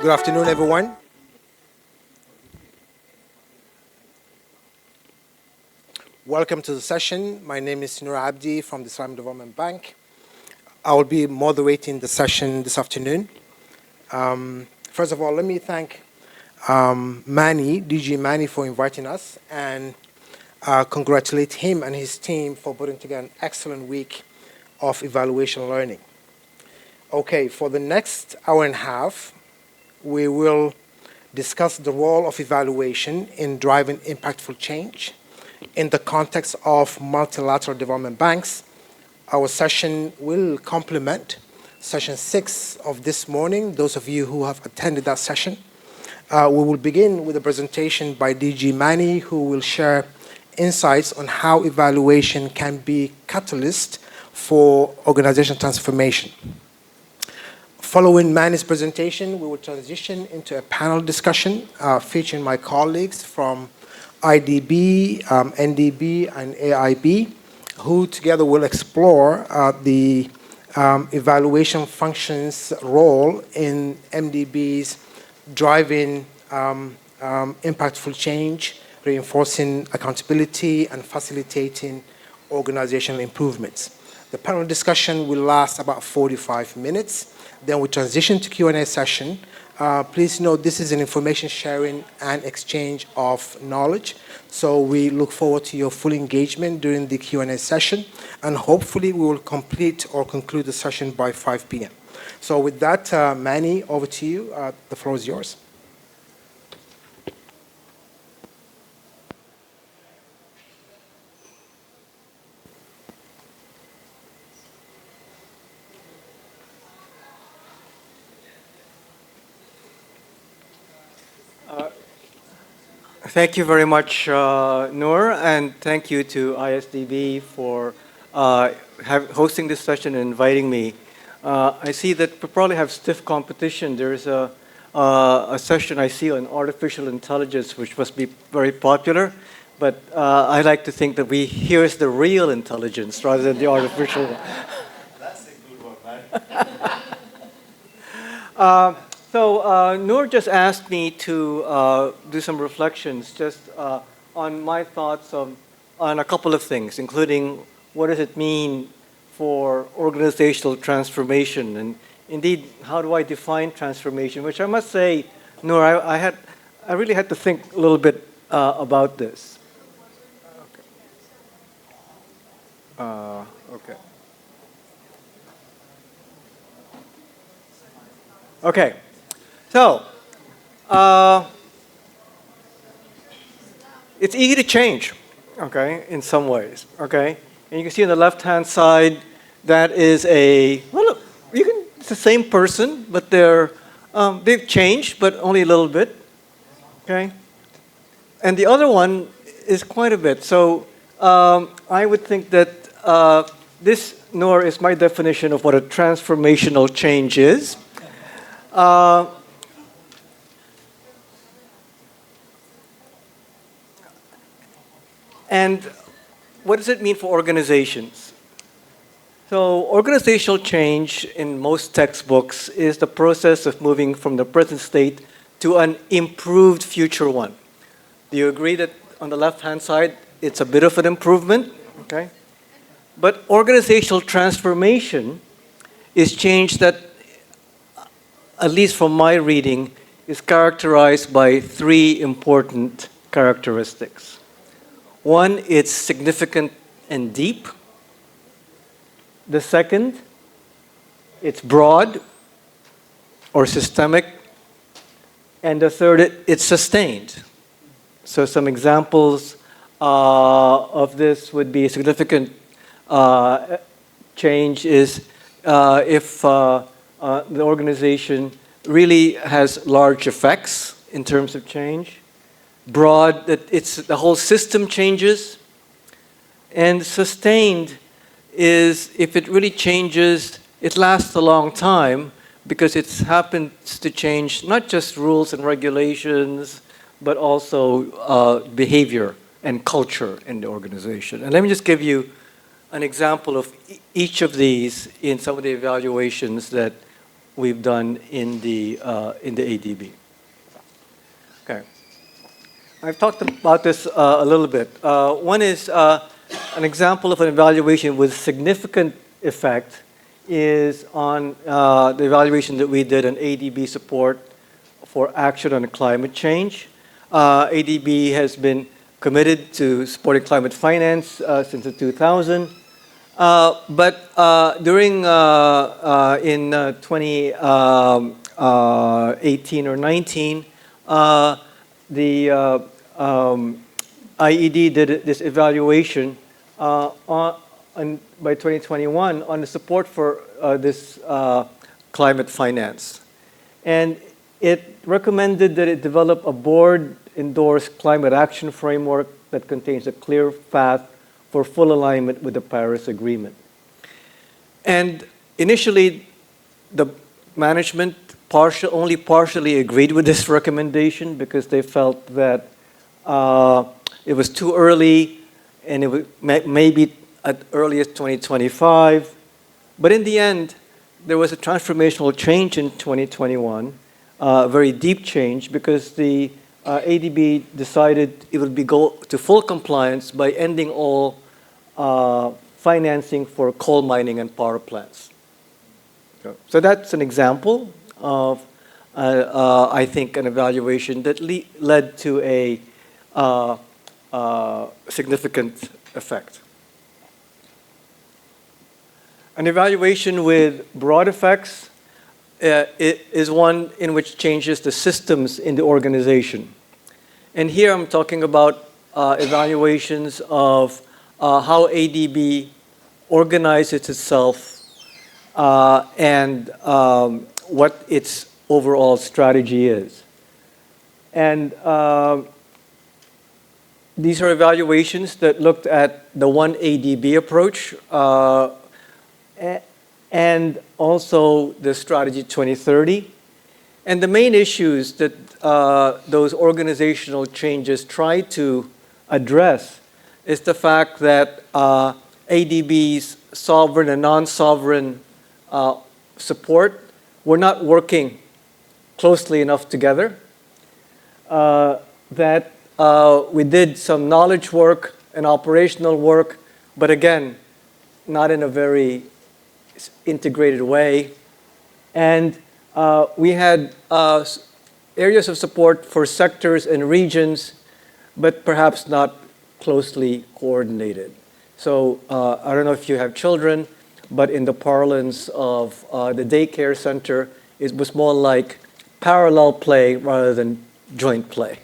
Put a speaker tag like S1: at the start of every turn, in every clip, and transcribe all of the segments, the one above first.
S1: Good afternoon, everyone. Welcome to the session. My name is Noor Abdi from the Islamic Development Bank. I will be moderating the session this afternoon. First of all, let me thank Manny, DG Manny, for inviting us, and congratulate him and his team for putting together an excellent week of evaluation learning. Okay, for the next hour and a half, we will discuss the role of evaluation in driving impactful change in the context of multilateral development banks. Our session will complement session 6 of this morning, those of you who have attended that session. We will begin with a presentation by DG Manny, who will share insights on how evaluation can be catalyst for organizational transformation. Following Manny's presentation, we will transition into a panel discussion featuring my colleagues from AIIB, NDB, and AIIB, who together will explore the evaluation function's role in MDB's driving impactful change, reinforcing accountability, and facilitating organizational improvements. The panel discussion will last about 45 minutes. Then we transition to Q&A session. Please note this is an information sharing and exchange of knowledge. So we look forward to your full engagement during the Q&A session. And hopefully we will complete or conclude the session by 5 p.m. So with that, Manny, over to you. The floor is yours.
S2: Thank you very much, Noor, and thank you to ISDB for hosting this session and inviting me. I see that we probably have stiff competition. There is a session I see on artificial intelligence, which must be very popular, but I like to think that here's the real intelligence rather than the artificial one.
S3: That's a good one, man.
S2: So Noor just asked me to do some reflections just on my thoughts on a couple of things, including what does it mean for organizational transformation, and indeed, how do I define transformation, which I must say, Noor, I really had to think a little bit about this. Okay. Okay. So, it's easy to change, okay, in some ways, okay? And you can see on the left-hand side, that is it's the same person, but they've changed, but only a little bit, okay? And the other one is quite a bit. So, I would think that this, Noor, is my definition of what a transformational change is. And what does it mean for organizations? So organizational change in most textbooks is the process of moving from the present state to an improved future one. Do you agree that on the left-hand side, it's a bit of an improvement? Okay. But organizational transformation is change that, at least from my reading, is characterized by 3 important characteristics. One, it's significant and deep. The second, it's broad or systemic. And the third, it's sustained. So some examples of this would be significant change is if the organization really has large effects in terms of change. Broad, that the whole system changes. And sustained is if it really changes, it lasts a long time because it happens to change not just rules and regulations, but also behavior and culture in the organization. And let me just give you an example of each of these in some of the evaluations that we've done in the ADB. Okay. I've talked about this a little bit. One is an example of an evaluation with significant effect is on the evaluation that we did on ADB support for action on climate change. ADB has been committed to supporting climate finance since the 2000. But during in 2018 or 19, the IED did this evaluation by 2021 on the support for this climate finance. And it recommended that it develop a board-endorsed climate action framework that contains a clear path for full alignment with the Paris Agreement. And initially, the management only partially agreed with this recommendation because they felt that it was too early and it would maybe at earliest 2025. But in the end, there was a transformational change in 2021, a very deep change, because the ADB decided it would go to full compliance by ending all financing for coal mining and power plants. So that's an example of, I think, an evaluation that led to a significant effect. An evaluation with broad effects is one in which changes the systems in the organization. And here I'm talking about evaluations of how ADB organizes itself and what its overall strategy is. And these are evaluations that looked at the one ADB approach and also the strategy 2030. And the main issues that those organizational changes try to address is the fact that ADB's sovereign and non-sovereign support were not working closely enough together, that we did some knowledge work and operational work, but again, not in a very integrated way. And we had areas of support for sectors and regions, but perhaps not closely coordinated. So I don't know if you have children, but in the parlance of the daycare center, it was more like parallel play rather than joint play.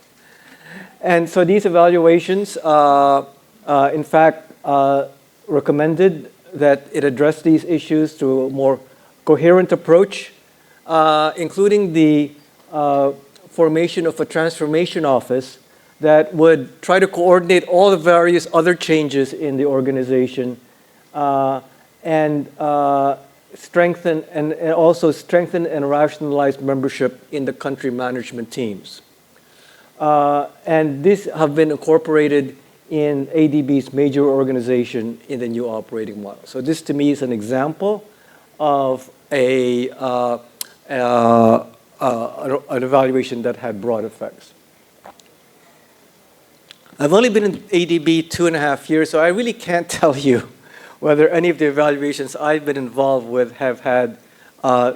S2: And so these evaluations, in fact, recommended that it address these issues through a more coherent approach, including the formation of a transformation office that would try to coordinate all the various other changes in the organization and strengthen and also strengthen and rationalize membership in the country management teams. And these have been incorporated in ADB's major organization in the new operating model. So this to me is an example of an evaluation that had broad effects. I've only been in ADB 2.5 years, so I really can't tell you whether any of the evaluations I've been involved with have had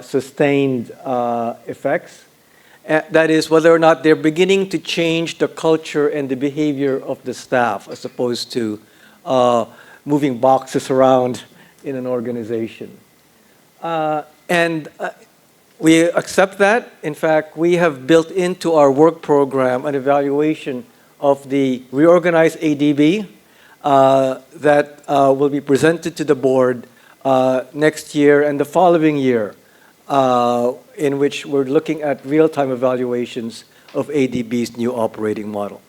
S2: sustained effects. That is, whether or not they're beginning to change the culture and the behavior of the staff as opposed to moving boxes around in an organization. And we accept that. In fact, we have built into our work program an evaluation of the reorganized ADB that will be presented to the board next year and the following year, in which we're looking at real-time evaluations of ADB's new operating model.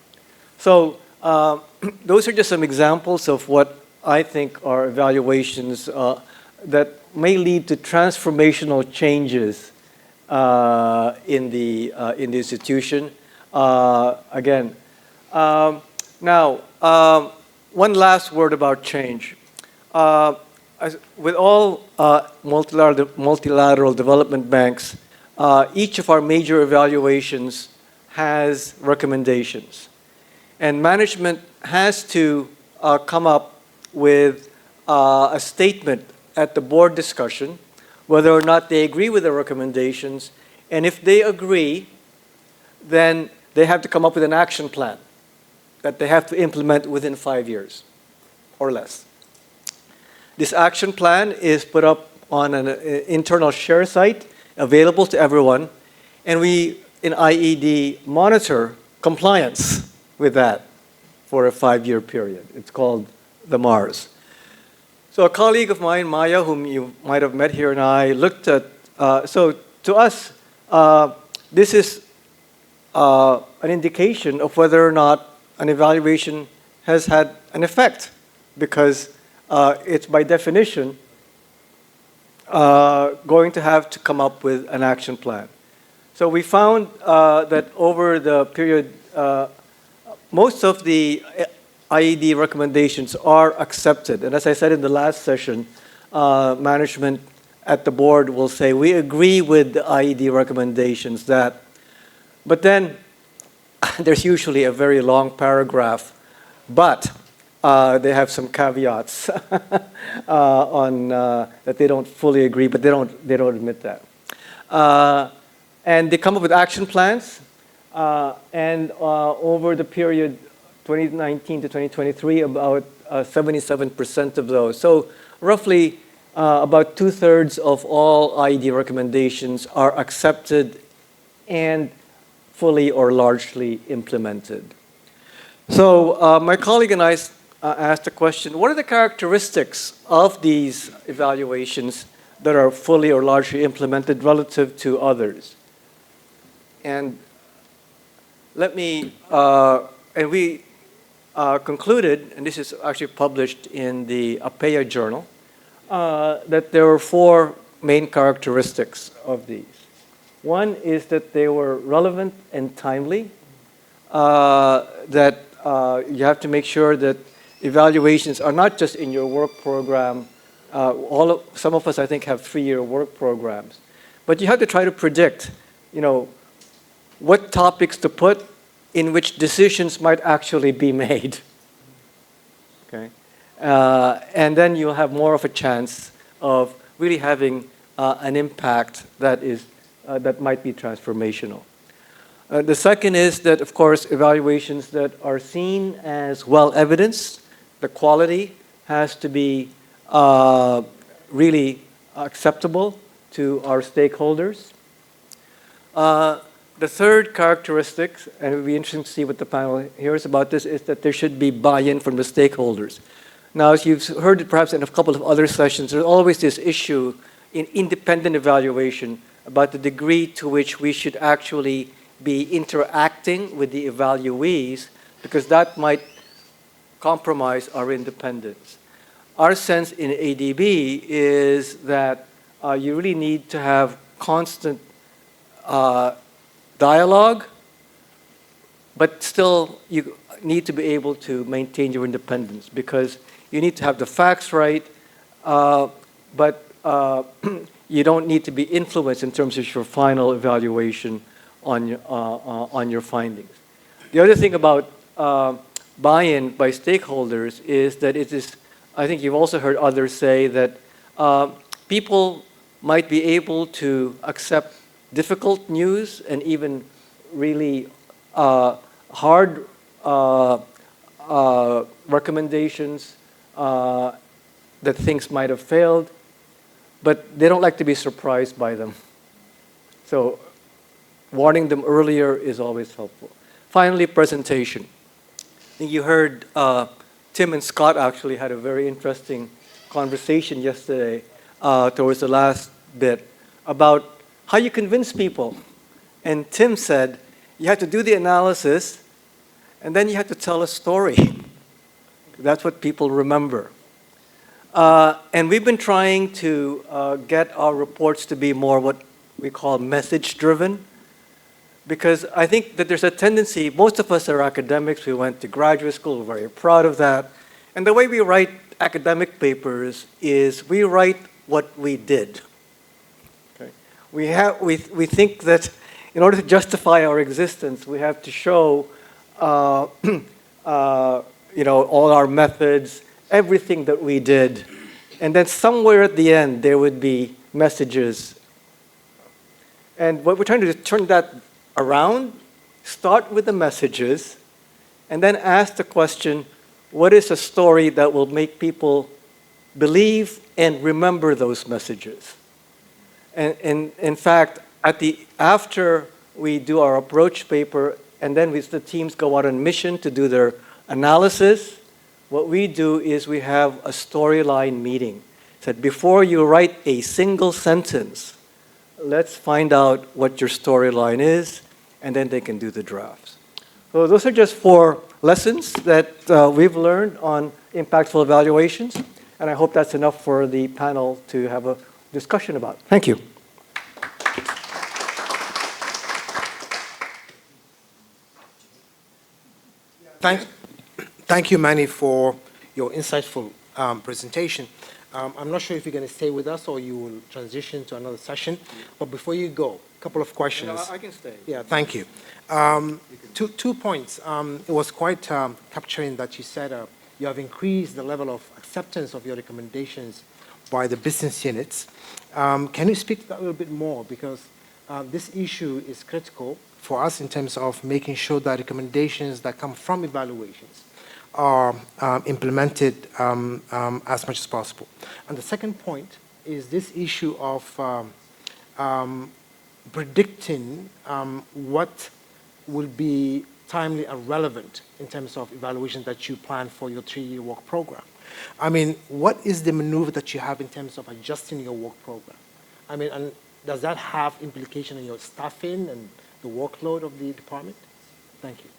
S2: So those are just some examples of what I think are evaluations that may lead to transformational changes in the institution. Again, now, one last word about change. with all multilateral development banks, each of our major evaluations has recommendations. And management has to come up with a statement at the board discussion whether or not they agree with the recommendations. And if they agree, then they have to come up with an action plan that they have to implement within 5 years or less. This action plan is put up on an internal share site available to everyone, and we in IED monitor compliance with that for a 5-year period. It's called the MARS. So a colleague of mine, Maya, whom you might have met here, and I looked at, so to us, this is an indication of whether or not an evaluation has had an effect, because it's by definition going to have to come up with an action plan. So we found that over the period, most of the IED recommendations are accepted. And as I said in the last session, management at the board will say, we agree with the IED recommendations that, but then there's usually a very long paragraph, but they have some caveats on that they don't fully agree, but they don't admit that. And they come up with action plans, and over the period 2019 to 2023, about 77% of those. So roughly about 2/3 of all IED recommendations are accepted and fully or largely implemented. So my colleague and I asked the question, what are the characteristics of these evaluations that are fully or largely implemented relative to others? And let me, and we concluded, and this is actually published in the AIIB journal, that there were 4 main characteristics of these. One is that they were relevant and timely, that you have to make sure that evaluations are not just in your work program. Some of us, I think, have 3-year work programs. But you have to try to predict, what topics to put in which decisions might actually be made. Okay? And then you'll have more of a chance of really having an impact that might be transformational. The second is that, of course, evaluations that are seen as well evidenced, the quality has to be really acceptable to our stakeholders. The third characteristic, and it would be interesting to see what the panel hears about this, is that there should be buy-in from the stakeholders. Now, as you've heard it perhaps in a couple of other sessions, there's always this issue in independent evaluation about the degree to which we should actually be interacting with the evaluees, because that might compromise our independence. Our sense in ADB is that you really need to have constant dialogue, but still you need to be able to maintain your independence, because you need to have the facts right, but you don't need to be influenced in terms of your final evaluation on your findings. The other thing about buy-in by stakeholders is that it is, I think you've also heard others say that people might be able to accept difficult news and even really hard recommendations that things might have failed, but they don't like to be surprised by them. So warning them earlier is always helpful. Finally, presentation. I think you heard Tim and Scott actually had a very interesting conversation yesterday towards the last bit about how you convince people. And Tim said, you have to do the analysis, and then you have to tell a story. That's what people remember. And we've been trying to get our reports to be more what we call message-driven, because I think that there's a tendency, most of us are academics, we went to graduate school, we're very proud of that, and the way we write academic papers is we write what we did. Okay? We think that in order to justify our existence, we have to show all our methods, everything that we did. And then somewhere at the end, there would be messages. And what we're trying to do is turn that around, start with the messages, and then ask the question, what is a story that will make people believe and remember those messages? And in fact, after we do our approach paper, and then the teams go out on mission to do their analysis, what we do is we have a storyline meeting. So before you write a single sentence, let's find out what your storyline is, and then they can do the drafts. So those are just 4 lessons that we've learned on impactful evaluations, and I hope that's enough for the panel to have a discussion about. Thank you.
S1: Thank you, Manny, for your insightful presentation. I'm not sure if you're going to stay with us or you will transition to another session. But before you go, a couple of questions.
S2: No, I can stay.
S1: Yeah, thank you. Two points. It was quite capturing that you said you have increased the level of acceptance of your recommendations by the business units. Can you speak to that a little bit more? Because this issue is critical for us in terms of making sure that recommendations that come from evaluations are implemented as much as possible. And the second point is this issue of predicting what will be timely and relevant in terms of evaluation that you plan for your 3-year work program. I mean, what is the maneuver that you have in terms of adjusting your work program? I mean, and does that have implication on your staffing and the workload of the department? Thank you.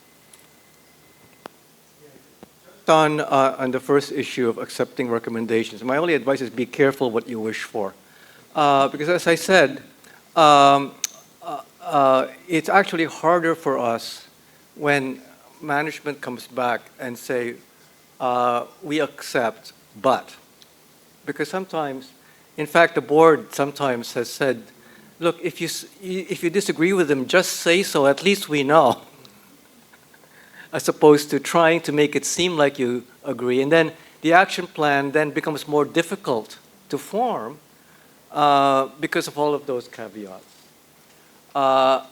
S2: On the first issue of accepting recommendations, my only advice is be careful what you wish for. Because as I said, it's actually harder for us when management comes back and say, we accept, but. Because sometimes, in fact, the board sometimes has said, look, if you disagree with them, just say so, at least we know. As opposed to trying to make it seem like you agree. And then the action plan then becomes more difficult to form because of all of those caveats.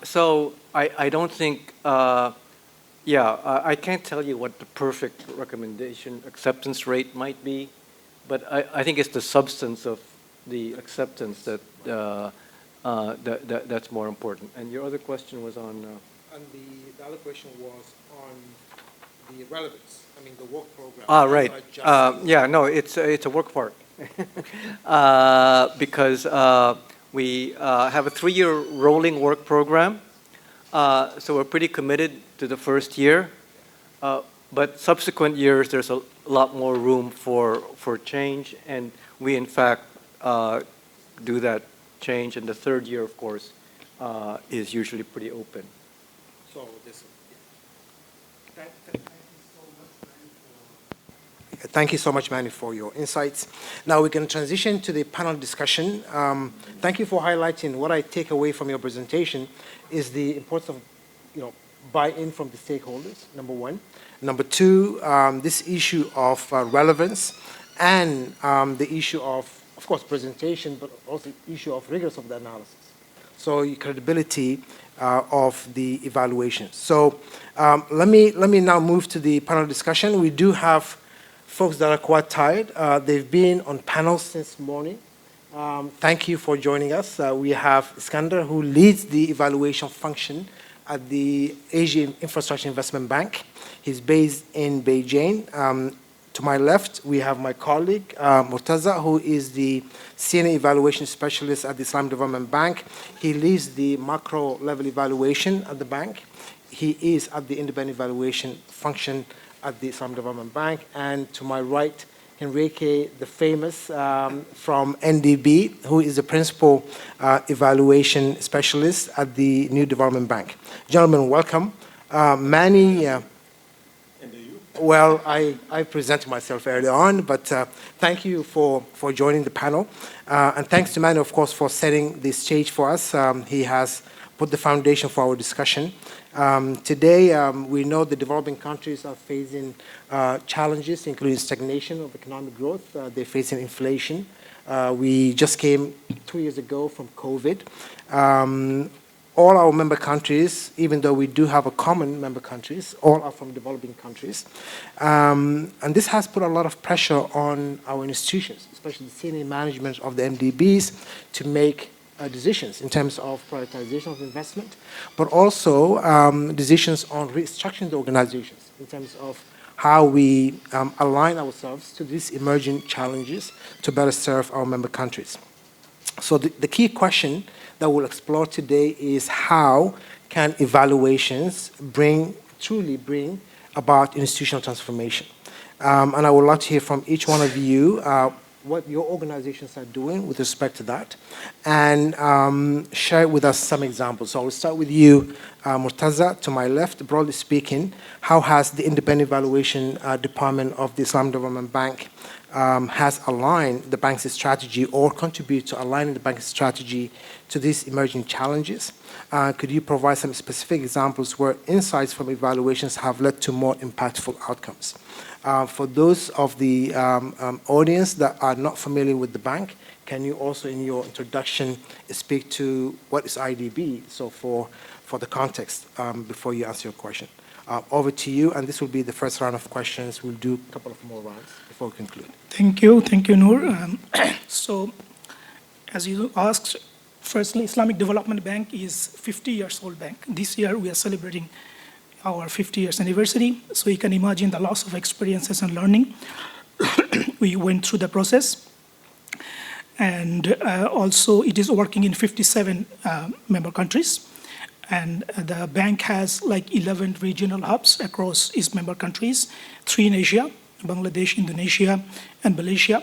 S2: So I don't think, I can't tell you what the perfect recommendation acceptance rate might be, but I think it's the substance of the acceptance that's more important. And your other question was on?
S1: And the other question was on the relevance. I mean, the work program.
S2: Right. It's a work part. Because we have a 3-year rolling work program. So we're pretty committed to the first year. But subsequent years, there's a lot more room for change. And we, in fact, do that change. And the 3rd year, of course, is usually pretty open.
S1: So this, Thank you so much, Manny, for your insights. Now we can transition to the panel discussion. Thank you for highlighting what I take away from your presentation is the importance of, buy-in from the stakeholders, number 1. Number 2, this issue of relevance and the issue of course, presentation, but also the issue of rigorous of the analysis. So credibility of the evaluation. So let me now move to the panel discussion. We do have folks that are quite tired. They've been on panels since morning. Thank you for joining us. We have Eskender, who leads the evaluation function at the Asian Infrastructure Investment Bank. He's based in Beijing. To my left, we have my colleague, Murtaza, who is the Senior Evaluation Specialist at the Islamic Development Bank. He leads the macro-level evaluation at the bank. He is at the independent evaluation function at the Islamic Development Bank. And to my right, Henrique, the famous from NDB, who is the Principal Evaluation Specialist at the New Development Bank. Gentlemen, welcome. Manny... Well, I presented myself earlier on, but thank you for joining the panel. And thanks to Emmanuel, of course, for setting the stage for us. He has put the foundation for our discussion. Today, we know the developing countries are facing challenges, including stagnation of economic growth. They're facing inflation. We just came 2 years ago from COVID. All our member countries, even though we do have a common member countries, all are from developing countries. And this has put a lot of pressure on our institutions, especially the senior management of the MDBs, to make decisions in terms of prioritization of investment, but also decisions on restructuring the organizations in terms of how we align ourselves to these emerging challenges to better serve our member countries. So the key question that we'll explore today is how can evaluations truly bring about institutional transformation. And I would like to hear from each one of you what your organizations are doing with respect to that, and share with us some examples. So I'll start with you, Murtaza, to my left. Broadly speaking, how has the Independent Evaluation Department of the Islamic Development Bank has aligned the bank's strategy or contribute to aligning the bank's strategy to these emerging challenges? Could you provide some specific examples where insights from evaluations have led to more impactful outcomes? For those of the audience that are not familiar with the bank, can you also, in your introduction, speak to what is AIIB, so for the context, before you answer your question? Over to you, and this will be the first round of questions. We'll do a couple of more rounds before we conclude.
S4: Thank you, Noor. So, as you asked, firstly, Islamic Development Bank is 50 years old bank. This year we are celebrating our 50 years anniversary, so you can imagine the loss of experiences and learning. We went through the process, and also it is working in 57 member countries. And the bank has like 11 regional hubs across its member countries, 3 in Asia, Bangladesh, Indonesia, and Malaysia.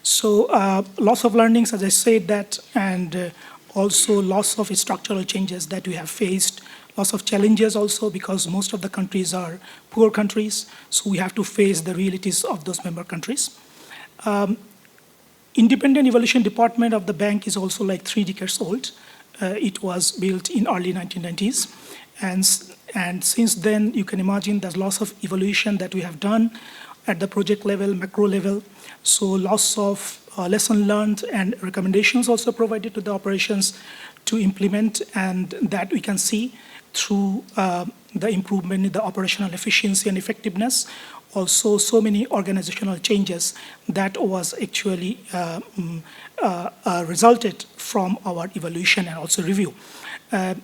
S4: So lots of learnings, as I said that, and also lots of structural changes that we have faced, lots of challenges also because most of the countries are poor countries, so we have to face the realities of those member countries. Independent Evaluation Department of the bank is also like 3 decades old. It was built in early 1990s. And since then, you can imagine there's lots of evaluation that we have done at the project level, macro level. So lots of lesson learned and recommendations also provided to the operations to implement, and that we can see through the improvement in the operational efficiency and effectiveness. Also, so many organizational changes that was actually resulted from our evaluation and also review.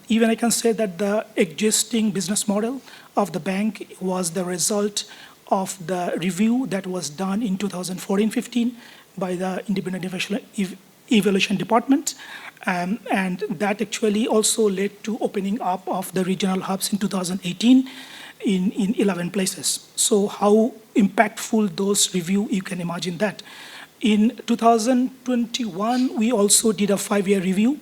S4: Even I can say that the existing business model of the bank was the result of the review that was done in 2014-15 by the Independent Evaluation Department. And that actually also led to opening up of the regional hubs in 2018 in 11 places. So how impactful those review, you can imagine that. In 2021, we also did a 5-year review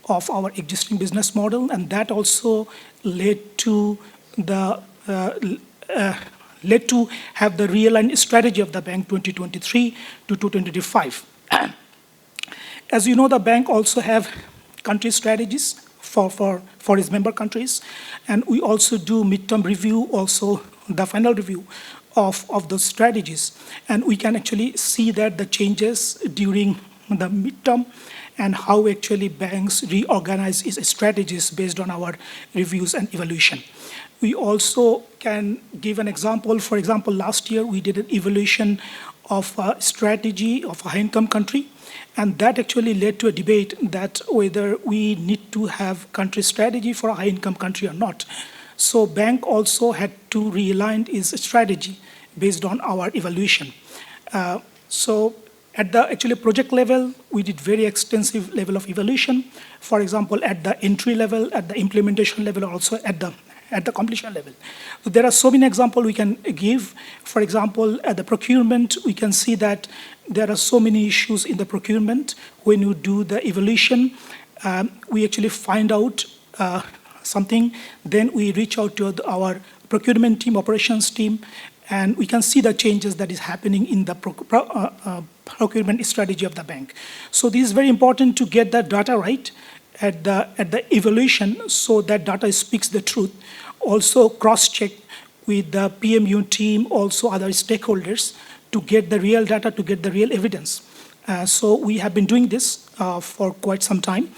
S4: of our existing business model, and that also led to have the realigned strategy of the bank 2023 to 2025. As you know, the bank also have country strategies for its member countries, and we also do midterm review, also the final review of those strategies. And we can actually see that the changes during the midterm and how actually banks reorganize its strategies based on our reviews and evaluation. We also can give an example. For example, last year we did an evaluation of a strategy of a high-income country, and that actually led to a debate that whether we need to have country strategy for a high-income country or not. So bank also had to realign its strategy based on our evaluation. So at the actually project level, we did very extensive level of evaluation. For example, at the entry level, at the implementation level, also at the completion level. So there are so many examples we can give. For example, at the procurement, we can see that there are so many issues in the procurement. When you do the evaluation, we actually find out something, then we reach out to our procurement team, operations team, and we can see the changes that is happening in the procurement strategy of the bank. So this is very important to get that data right at the evaluation, so that data speaks the truth. Also cross-check with the PMU team, also other stakeholders, to get the real data, to get the real evidence. So we have been doing this for quite some time.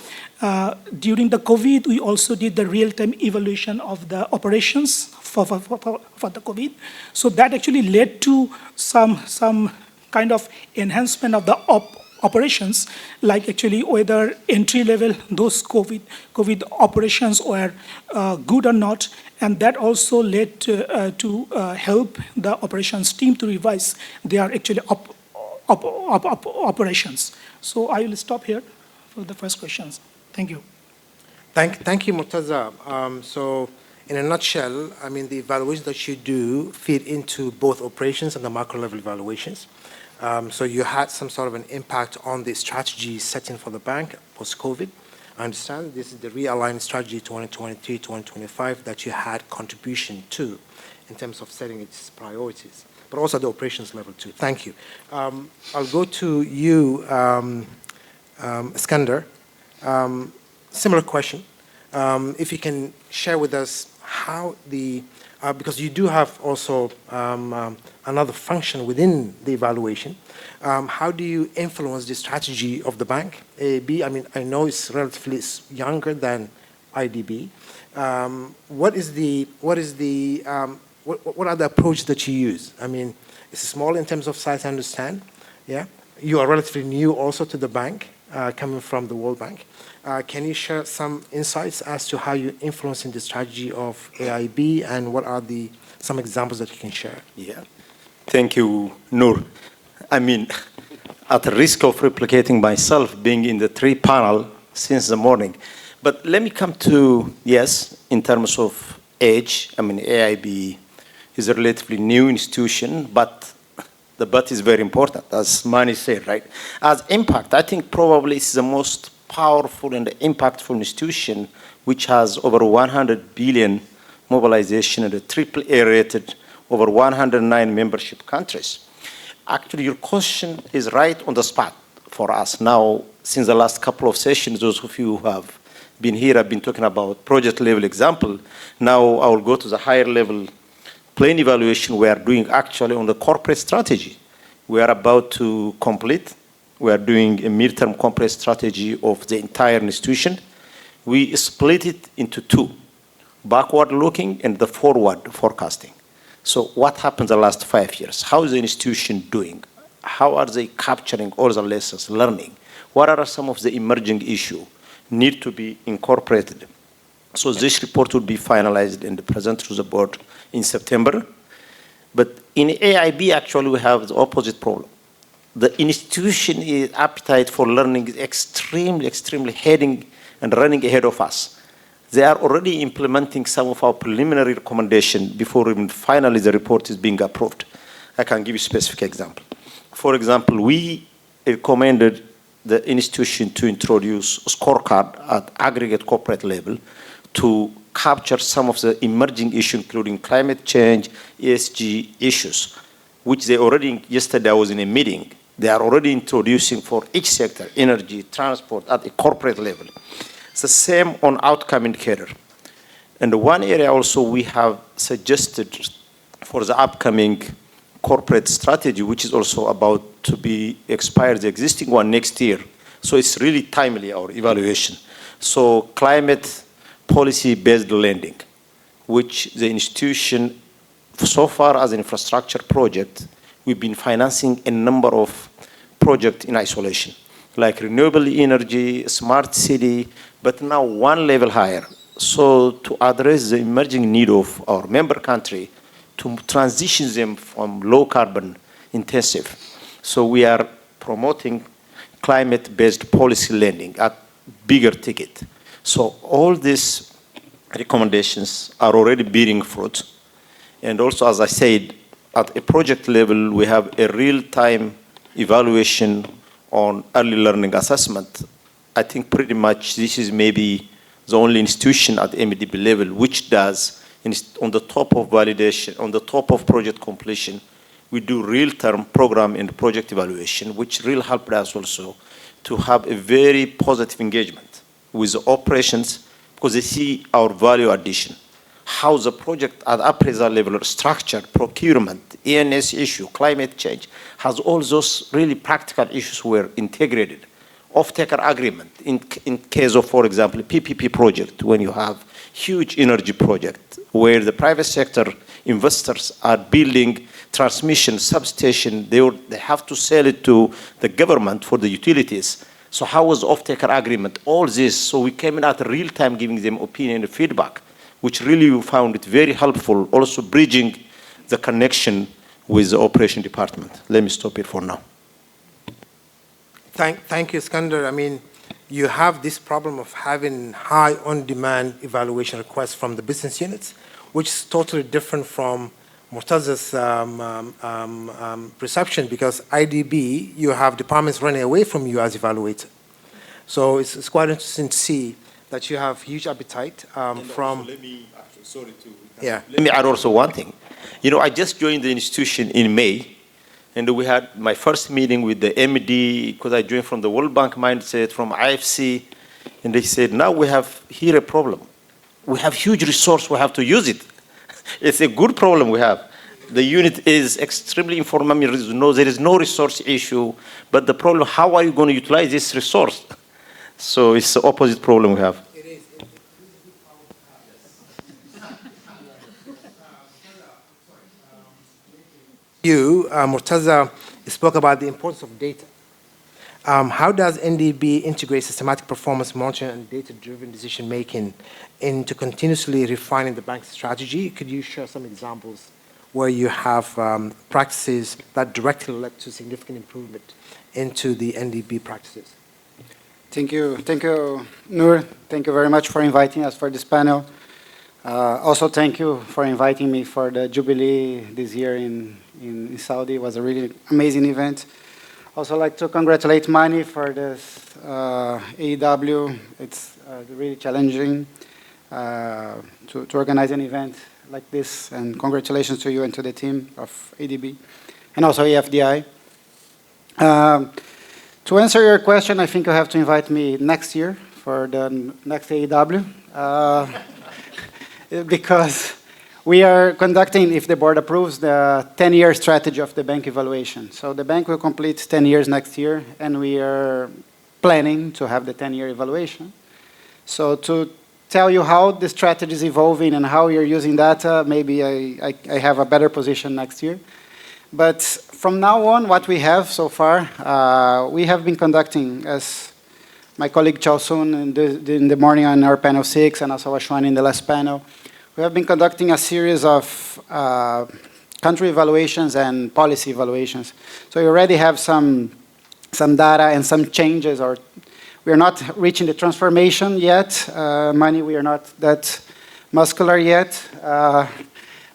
S4: During the COVID, we also did the real-time evaluation of the operations for the COVID. So that actually led to some kind of enhancement of the operations, like actually whether entry level, those COVID operations were good or not. And that also led to help the operations team to revise their actually operations. So I will stop here for the first questions. Thank you.
S1: Thank you, Murtaza. So in a nutshell, I mean, the evaluations that you do feed into both operations and the macro level evaluations. So you had some sort of an impact on the strategy setting for the bank post-COVID. I understand this is the realigned strategy 2023-2025 that you had contribution to in terms of setting its priorities, but also the operations level too. Thank you. I'll go to you, Eskender. Similar question. If you can share with us how because you do have also another function within the evaluation, how do you influence the strategy of the bank, AIIB? I mean, I know it's relatively younger than IDB. What are the approaches that you use? I mean, it's small in terms of size, I understand. Yeah, you are relatively new also to the bank, coming from the World Bank. Can you share some insights as to how you're influencing the strategy of AIIB, and what are some examples that you can share?
S5: Yeah, thank you, Noor. I mean, at the risk of replicating myself, being in the 3 panel since the morning, but let me come to, yes, in terms of age, I mean, AIIB is a relatively new institution, but the but is very important, as Mani said, right? As impact, I think probably it's the most powerful and impactful institution, which has over 100 billion mobilization and a AAA rated over 109 membership countries. Actually, your question is right on the spot for us. Now, since the last couple of sessions, those of you who have been here have been talking about project level example. Now I will go to the higher level plain evaluation we are doing actually on the corporate strategy. We are about to complete. We are doing a midterm corporate strategy of the entire institution. We split it into 2, backward looking and the forward forecasting. So what happened the last 5 years? How is the institution doing? How are they capturing all the lessons, learning? What are some of the emerging issues need to be incorporated? So this report will be finalized and presented to the board in September. But in AIIB, actually, we have the opposite problem. The institution's appetite for learning is extremely heading and running ahead of us. They are already implementing some of our preliminary recommendations before even finally the report is being approved. I can give you a specific example. For example, we recommended the institution to introduce a scorecard at aggregate corporate level to capture some of the emerging issues, including climate change, ESG issues, which they already, yesterday I was in a meeting, they are already introducing for each sector, energy, transport, at a corporate level. It's the same on outcome indicator. And one area also we have suggested for the upcoming corporate strategy, which is also about to be expired, the existing one next year. So it's really timely, our evaluation. So climate policy-based lending, which the institution, so far as an infrastructure project, we've been financing a number of projects in isolation, like renewable energy, smart city, but now one level higher. So to address the emerging need of our member country, to transition them from low carbon intensive. So we are promoting climate-based policy lending at bigger ticket. So all these recommendations are already bearing fruit. And also, as I said, at a project level, we have a real-time evaluation on early learning assessment. I think pretty much this is maybe the only institution at MDB level which does on the top of validation, on the top of project completion, we do real-term program and project evaluation, which really helped us also to have a very positive engagement with the operations because they see our value addition. How the project at appraisal level, structured, procurement, ENS issue, climate change, has all those really practical issues were integrated. Off-taker agreement, in case of, for example, PPP project, when you have huge energy project, where the private sector investors are building transmission, substation, they have to sell it to the government for the utilities. So how was off-taker agreement? All this, so we came in at real time giving them opinion and feedback, which really we found it very helpful, also bridging the connection with the operation department. Let me stop it for now.
S1: Thank you, Eskender. I mean, you have this problem of having high on-demand evaluation requests from the business units, which is totally different from Murtaza's perception, because IDB, you have departments running away from you as evaluator. So it's quite interesting to see that you have huge appetite from...
S5: Let me add also one thing. You know, I just joined the institution in May, and we had my first meeting with the MD, because I joined from the World Bank mindset, from IFC, and they said, now we have here a problem. We have huge resource, we have to use it. It's a good problem we have. The unit is extremely informal, there is no resource issue, but the problem, how are you going to utilize this resource? So it's the opposite problem we have.
S1: It is. Murtaza spoke about the importance of data. How does NDB integrate systematic performance monitoring and data-driven decision-making into continuously refining the bank's strategy? Could you share some examples where you have practices that directly led to significant improvement into the NDB practices?
S6: Thank you, Noor. Thank you very much for inviting us for this panel. Also, thank you for inviting me for the Jubilee this year in Saudi. It was a really amazing event. Also like to congratulate Mani for this AIIB. It's really challenging to organize an event like this, and congratulations to you and to the team of ADB, and also AFDI. To answer your question, I think you have to invite me next year for the next AIIB, because we are conducting, if the board approves, the 10-year strategy of the bank evaluation. So the bank will complete 10 years next year, and we are planning to have the 10-year evaluation. So to tell you how the strategy is evolving and how you're using data, maybe I have a better position next year. But from now on, what we have so far, we have been conducting, as my colleague Chao Sun in the morning on our panel 6, and also Ashwani in the last panel, we have been conducting a series of country evaluations and policy evaluations. So we already have some data and some changes, or we are not reaching the transformation yet. Money, we are not that muscular yet.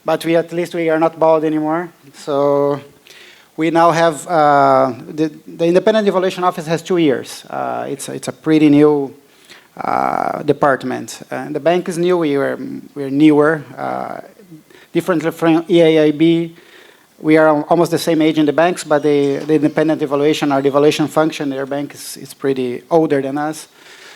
S6: But at least we are not bald anymore. So we now have, the Independent Evaluation Office has 2 years. It's a pretty new department. And the bank is new, we're newer. Differently from AIIB, we are almost the same age in the banks, but the independent evaluation, our evaluation function, their bank is pretty older than us.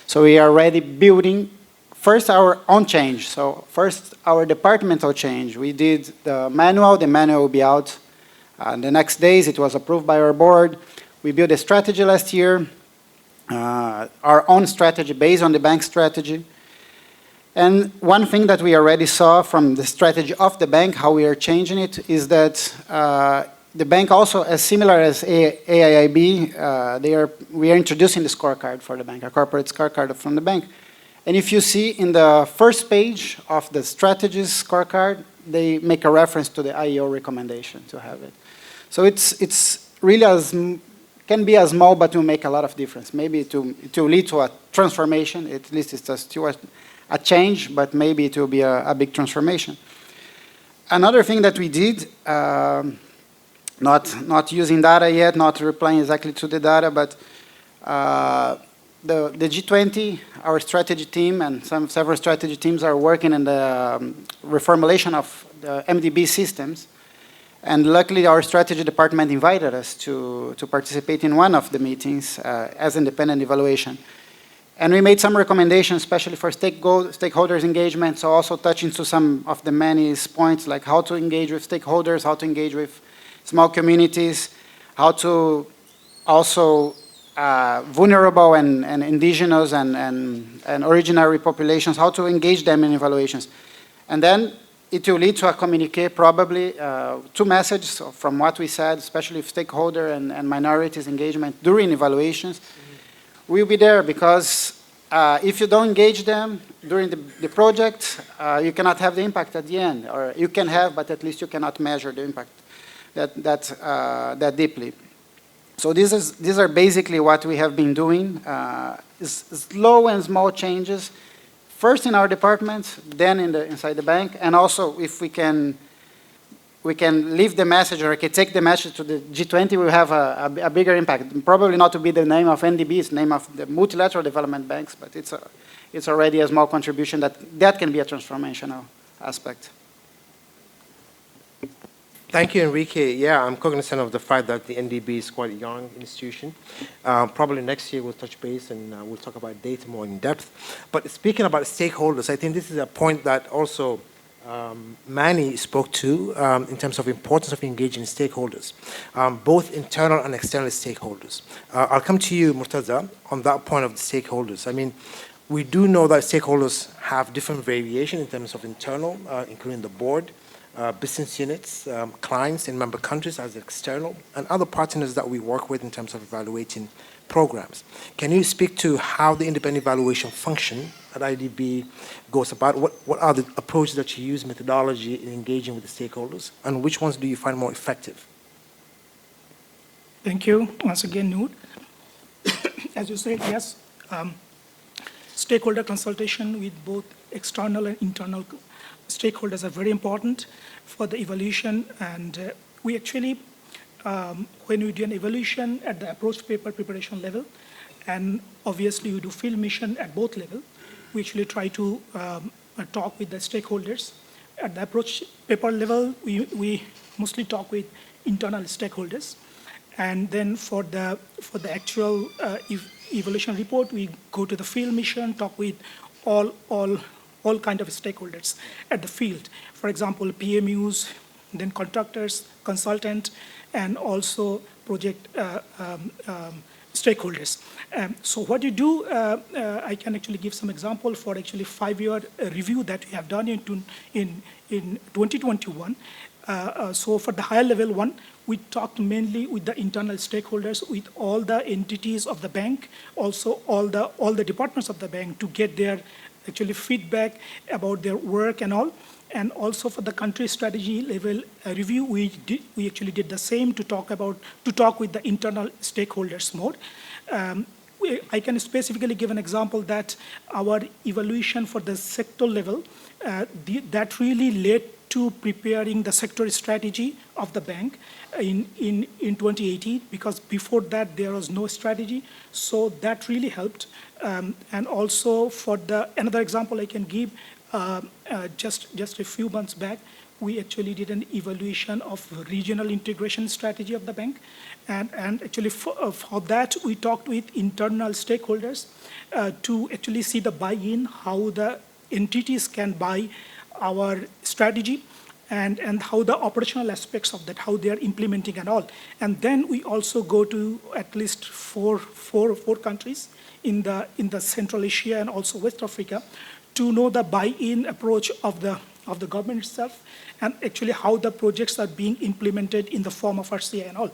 S6: So we are already building first our own change. So first our departmental change. We did the manual will be out the next days. It was approved by our board. We built a strategy last year, our own strategy based on the bank strategy. And one thing that we already saw from the strategy of the bank, how we are changing it, is that the bank also, as similar as AIIB, we are introducing the scorecard for the bank, a corporate scorecard from the bank. And if you see in the first page of the strategies scorecard, they make a reference to the IEO recommendation to have it. So it's really can be as small, but will make a lot of difference. Maybe to lead to a transformation. At least it's still a change, but maybe it will be a big transformation. Another thing that we did, not using data yet, not replying exactly to the data, but the G20, our strategy team, and several strategy teams are working in the reformulation of the MDB systems. And luckily, our strategy department invited us to participate in one of the meetings as independent evaluation. And we made some recommendations, especially for stakeholders engagement, so also touching to some of the many points, like how to engage with stakeholders, how to engage with small communities, how to also vulnerable and indigenous and originary populations, how to engage them in evaluations. And then it will lead to a communique, probably two messages from what we said, especially with stakeholder and minorities engagement during evaluations. We'll be there because if you don't engage them during the project, you cannot have the impact at the end, or you can have, but at least you cannot measure the impact that deeply. So these are basically what we have been doing, slow and small changes, first in our department, then inside the bank, and also if we can leave the message or can take the message to the G20, we'll have a bigger impact. Probably not to be the name of NDB, it's the name of the multilateral development banks, but it's already a small contribution that can be a transformational aspect.
S1: Thank you, Enrique. Yeah, I'm cognizant of the fact that the NDB is quite a young institution. Probably next year we'll touch base and we'll talk about data more in depth. But speaking about stakeholders, I think this is a point that also Manny spoke to in terms of importance of engaging stakeholders, both internal and external stakeholders. I'll come to you, Murtaza, on that point of the stakeholders. I mean, we do know that stakeholders have different variation in terms of internal, including the board, business units, clients in member countries as external, and other partners that we work with in terms of evaluating programs. Can you speak to how the independent evaluation function at AIIB goes about? What are the approaches that you use, methodology in engaging with the stakeholders, and which ones do you find more effective?
S4: Thank you once again, Noor. As you said, yes, stakeholder consultation with both external and internal stakeholders are very important for the evaluation, and we actually, when we do an evaluation at the approach paper preparation level, and obviously we do field mission at both levels, we actually try to talk with the stakeholders. At the approach paper level, we mostly talk with internal stakeholders, and then for the actual evaluation report, we go to the field mission, talk with all kind of stakeholders at the field. For example, PMUs, then contractors, consultant, and also project stakeholders. So what you do, I can actually give some example for actually 5-year review that we have done in 2021. So for the higher level one, we talked mainly with the internal stakeholders, with all the entities of the bank, also all the departments of the bank, to get their actually feedback about their work and all. And also for the country strategy level review, we actually did the same to talk with the internal stakeholders more. I can specifically give an example that our evaluation for the sector level, that really led to preparing the sector strategy of the bank in 2018, because before that there was no strategy, so that really helped. And also for another example I can give, just a few months back, we actually did an evaluation of regional integration strategy of the bank. And actually for that, we talked with internal stakeholders to actually see the buy-in, how the entities can buy our strategy, and how the operational aspects of that, how they are implementing and all. And then we also go to at least four countries in the Central Asia and also West Africa to know the buy-in approach of the government itself, and actually how the projects are being implemented in the form of RCI and all.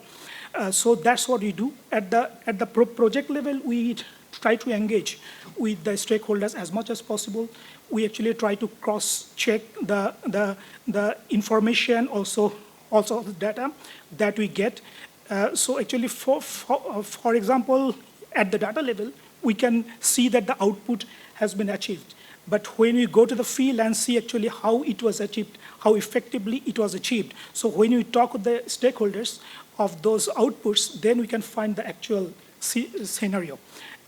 S4: So that's what we do. At the project level, we try to engage with the stakeholders as much as possible. We actually try to cross-check the information, also the data that we get. So actually, for example, at the data level, we can see that the output has been achieved. But when we go to the field and see actually how it was achieved, how effectively it was achieved, so when we talk with the stakeholders of those outputs, then we can find the actual scenario.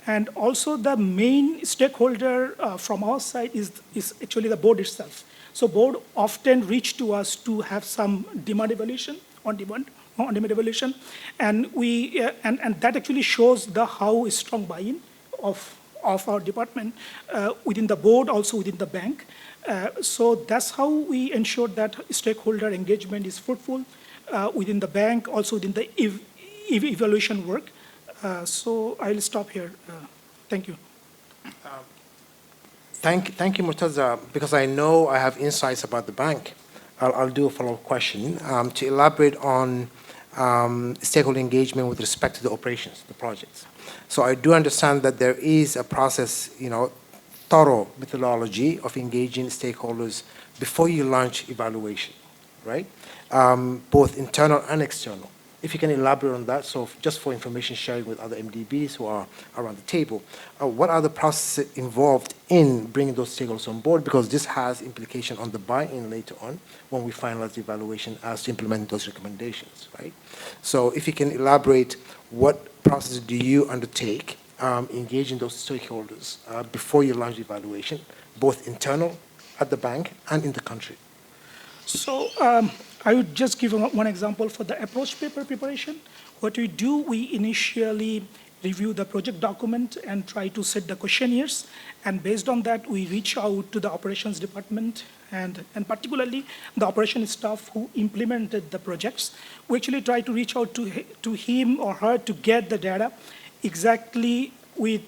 S4: And also the main stakeholder from our side is actually the board itself. So board often reach to us to have some demand evaluation, on-demand evaluation, and and that actually shows the how strong buy-in of our department within the board, also within the bank. So that's how we ensure that stakeholder engagement is fruitful within the bank, also within the evaluation work. So I'll stop here. Thank you.
S1: Thank you, Murtaza. Because I know I have insights about the bank, I'll do a follow-up question to elaborate on stakeholder engagement with respect to the operations, the projects. So I do understand that there is a process, thorough methodology of engaging stakeholders before you launch evaluation, right? Both internal and external. If you can elaborate on that, so just for information sharing with other MDBs who are around the table, what are the processes involved in bringing those stakeholders on board? Because this has implication on the buy-in later on when we finalize the evaluation as to implement those recommendations, right? So if you can elaborate, what process do you undertake engaging those stakeholders before you launch the evaluation, both internal at the bank and in the country?
S4: So I would just give one example for the approach paper preparation. What we do, we initially review the project document and try to set the questionnaires. And based on that, we reach out to the operations department and particularly the operations staff who implemented the projects. We actually try to reach out to him or her to get the data exactly with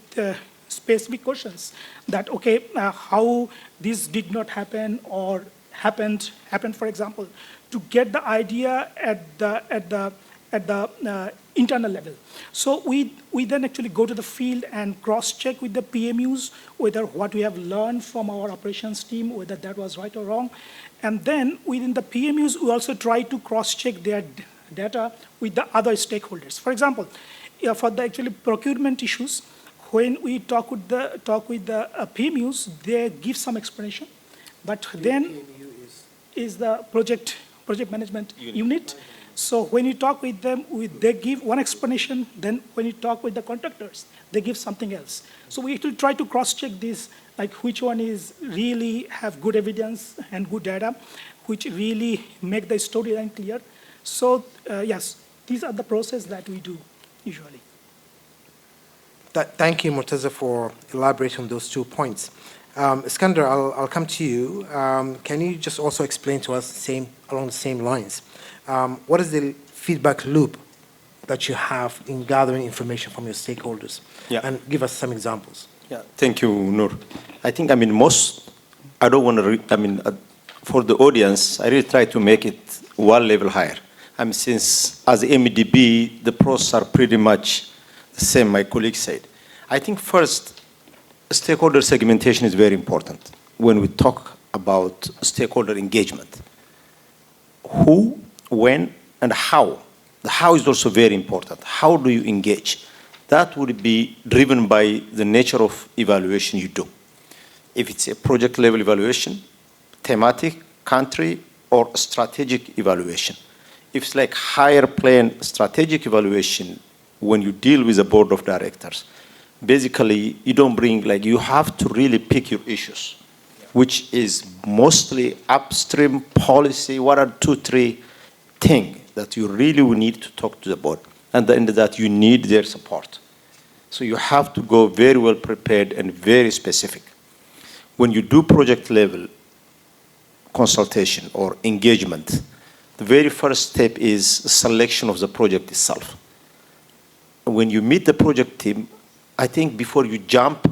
S4: specific questions that, okay, how this did not happen or happened, for example, to get the idea at the internal level. So we then actually go to the field and cross-check with the PMUs whether what we have learned from our operations team, whether that was right or wrong. And then within the PMUs, we also try to cross-check their data with the other stakeholders. For example, for the actually procurement issues, when we talk with the PMUs, they give some explanation, but then is the project management unit. So when you talk with them, they give one explanation, then when you talk with the contractors, they give something else. So we actually try to cross-check this, like which one is really have good evidence and good data, which really make the storyline clear. So yes, these are the process that we do usually.
S1: Thank you, Murtaza, for elaborating on those 2 points. Eskender, I'll come to you. Can you just also explain to us along the same lines? What is the feedback loop that you have in gathering information from your stakeholders?
S5: Yeah.
S1: And give us some examples.
S5: Yeah, thank you, Noor. I think, I don't want to, for the audience, I really try to make it one level higher. Since as MDB, the process are pretty much the same, my colleague said. I think first, stakeholder segmentation is very important when we talk about stakeholder engagement. Who, when, and how. The how is also very important. How do you engage? That would be driven by the nature of evaluation you do. If it's a project level evaluation, thematic, country, or strategic evaluation. If it's like higher plane strategic evaluation, when you deal with a board of directors, basically you don't bring, you have to really pick your issues, which is mostly upstream policy. What are 2, 3 things that you really will need to talk to the board? And at the end of that, you need their support. So you have to go very well prepared and very specific. When you do project level consultation or engagement, the very first step is selection of the project itself. When you meet the project team, I think before you jump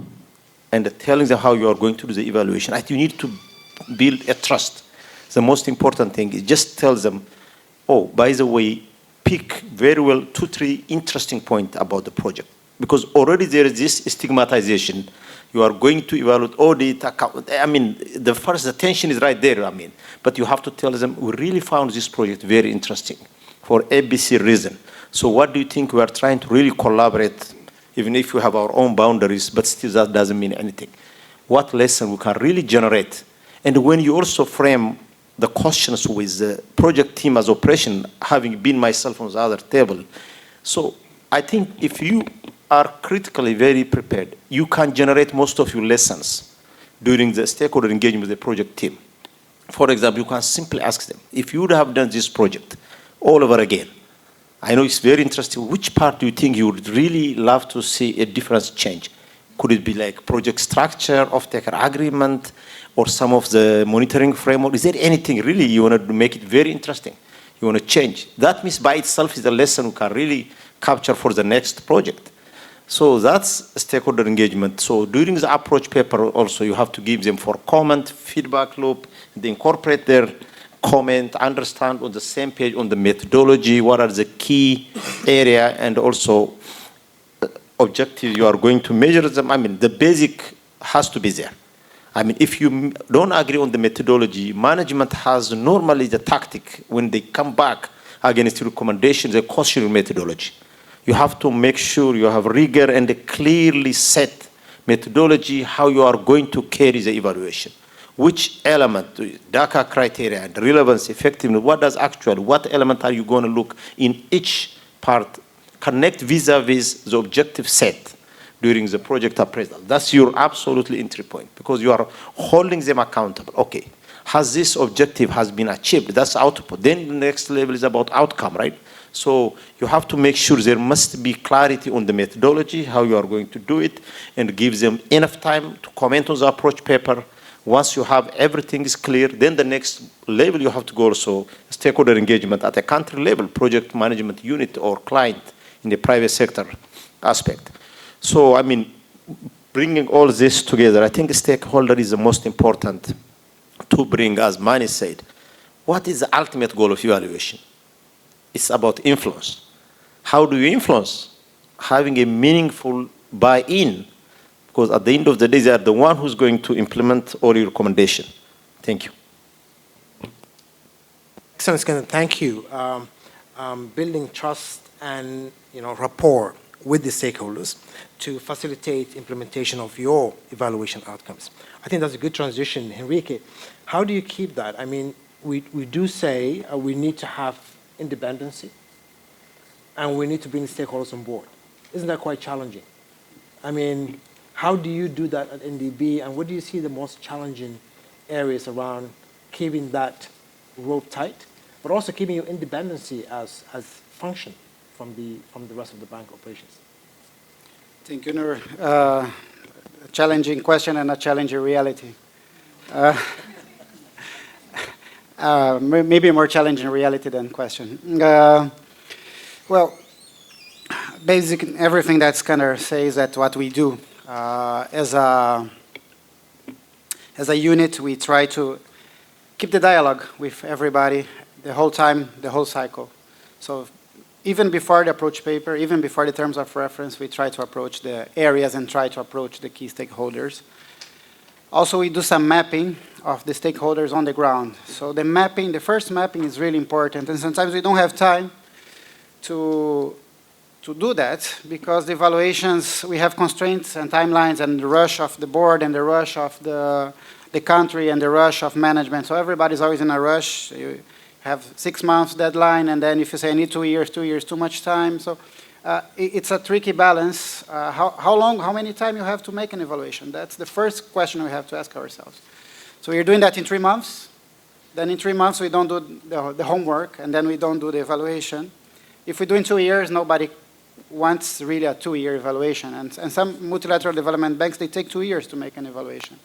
S5: and telling them how you are going to do the evaluation, I think you need to build a trust. The most important thing is just tell them, oh, by the way, pick very well 2, 3 interesting points about the project. Because already there is this stigmatization. You are going to evaluate audit, account. The first attention is right there, But you have to tell them, we really found this project very interesting for ABC reason. So what do you think? We are trying to really collaborate, even if we have our own boundaries, but still that doesn't mean anything. What lesson we can really generate? And when you also frame the questions with the project team as operation, having been myself on the other table. So I think if you are critically very prepared, you can generate most of your lessons during the stakeholder engagement with the project team. For example, you can simply ask them, if you would have done this project all over again, I know it's very interesting, which part do you think you would really love to see a difference change? Could it be like project structure, off-taker agreement, or some of the monitoring framework? Is there anything really you want to make it very interesting? You want to change? That means by itself is a lesson we can really capture for the next project. So that's stakeholder engagement. So during the approach paper also, you have to give them for comment, feedback loop, they incorporate their comment, understand on the same page on the methodology, what are the key area, and also objectives you are going to measure them. I mean, the basic has to be there. I mean, if you don't agree on the methodology, management has normally the tactic when they come back against recommendations, they question your methodology. You have to make sure you have rigor and a clearly set methodology how you are going to carry the evaluation. Which element, DACA criteria and relevance, effectiveness, what element are you going to look in each part, connect vis-a-vis the objective set during the project appraisal. That's your absolutely entry point because you are holding them accountable. Okay, has this objective has been achieved? That's output. Then the next level is about outcome, right? So you have to make sure there must be clarity on the methodology, how you are going to do it, and give them enough time to comment on the approach paper. Once you have everything is clear, then the next level you have to go also stakeholder engagement at a country level, project management unit or client in the private sector aspect. So, I mean, bringing all this together, I think stakeholder is the most important to bring, as Mani said. What is the ultimate goal of evaluation? It's about influence. How do you influence? Having a meaningful buy-in, because at the end of the day, they are the one who's going to implement all your recommendation. Thank you.
S1: Excellent, Eskender. Thank you. Building trust and rapport with the stakeholders to facilitate implementation of your evaluation outcomes. I think that's a good transition. Henrique, how do you keep that? I mean, we do say we need to have independency and we need to bring the stakeholders on board. Isn't that quite challenging? I mean, how do you do that at NDB, and what do you see the most challenging areas around keeping that rope tight, but also keeping your independency as function from the rest of the bank operations?
S6: Thank you, Noor. A challenging question and a challenging reality. Maybe a more challenging reality than question. Well, basically everything that Eskender says that what we do as a unit, we try to keep the dialogue with everybody the whole time, the whole cycle. So even before the approach paper, even before the terms of reference, we try to approach the areas and try to approach the key stakeholders. Also, we do some mapping of the stakeholders on the ground. So the mapping, the first mapping is really important, and sometimes we don't have time to do that because the evaluations, we have constraints and timelines and the rush of the board and the rush of the country and the rush of management. So everybody's always in a rush. You have 6 months deadline, and then if you say I need 2 years, 2 years, too much time. So it's a tricky balance. How many time you have to make an evaluation? That's the first question we have to ask ourselves. So we're doing that in 3 months. Then in 3 months we don't do the homework, and then we don't do the evaluation. If we do in 2 years, nobody wants really a 2-year evaluation. And some multilateral development banks, they take 2 years to make an evaluation.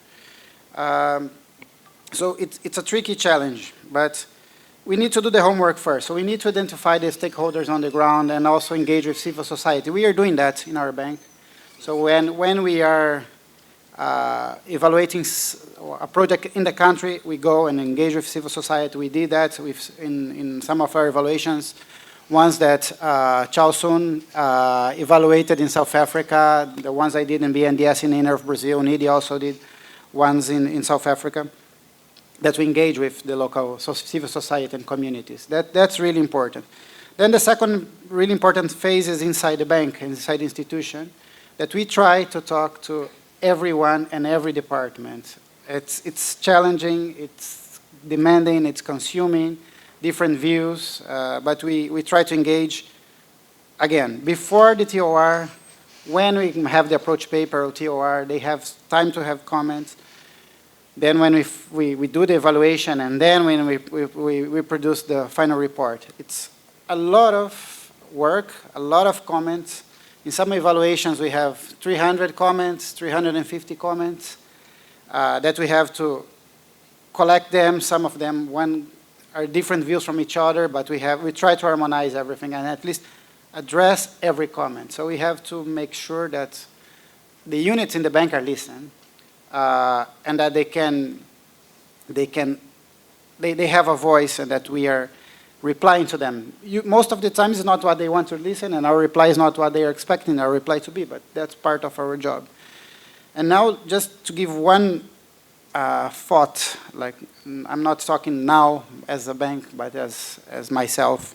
S6: So it's a tricky challenge, but we need to do the homework first. So we need to identify the stakeholders on the ground and also engage with civil society. We are doing that in our bank. So when we are evaluating a project in the country, we go and engage with civil society. We did that in some of our evaluations. Ones that Chao Sun evaluated in South Africa, the ones I did in BNDES in the inner of Brazil, NIDI also did ones in South Africa, that we engage with the local civil society and communities. That's really important. Then the second really important phase is inside the bank, inside the institution, that we try to talk to everyone and every department. It's challenging, it's demanding, it's consuming, different views, but we try to engage, again, before the TOR, When we have the approach paper or TOR, they have time to have comments. Then when we do the evaluation, and then when we produce the final report. It's a lot of work, a lot of comments. In some evaluations, we have 300 comments, 350 comments that we have to collect them. Some of them are different views from each other, but we try to harmonize everything and at least address every comment. So we have to make sure that the units in the bank are listened, and that they have a voice, and that we are replying to them. Most of the time it's not what they want to listen, and our reply is not what they are expecting our reply to be, but that's part of our job. And now, just to give one thought, like I'm not talking now as a bank, but as myself.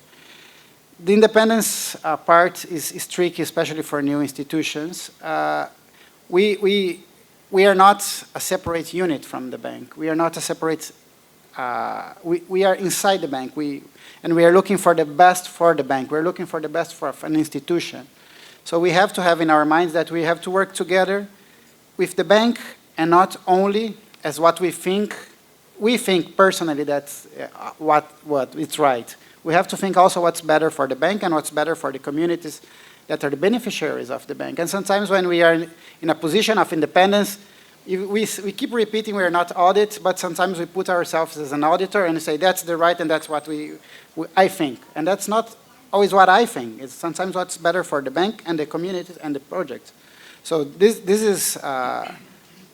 S6: The independence part is tricky, especially for new institutions. We are not a separate unit from the bank. We are not a separate, we are inside the bank. And we are looking for the best for the bank. We're looking for the best for an institution. So we have to have in our minds that we have to work together with the bank, and not only as what we think. We think personally that's what it's right. We have to think also what's better for the bank and what's better for the communities that are the beneficiaries of the bank. And sometimes when we are in a position of independence, we keep repeating we are not audit, but sometimes we put ourselves as an auditor and say that's the right and that's what I think. And that's not always what I think. It's sometimes what's better for the bank and the communities and the project. So this is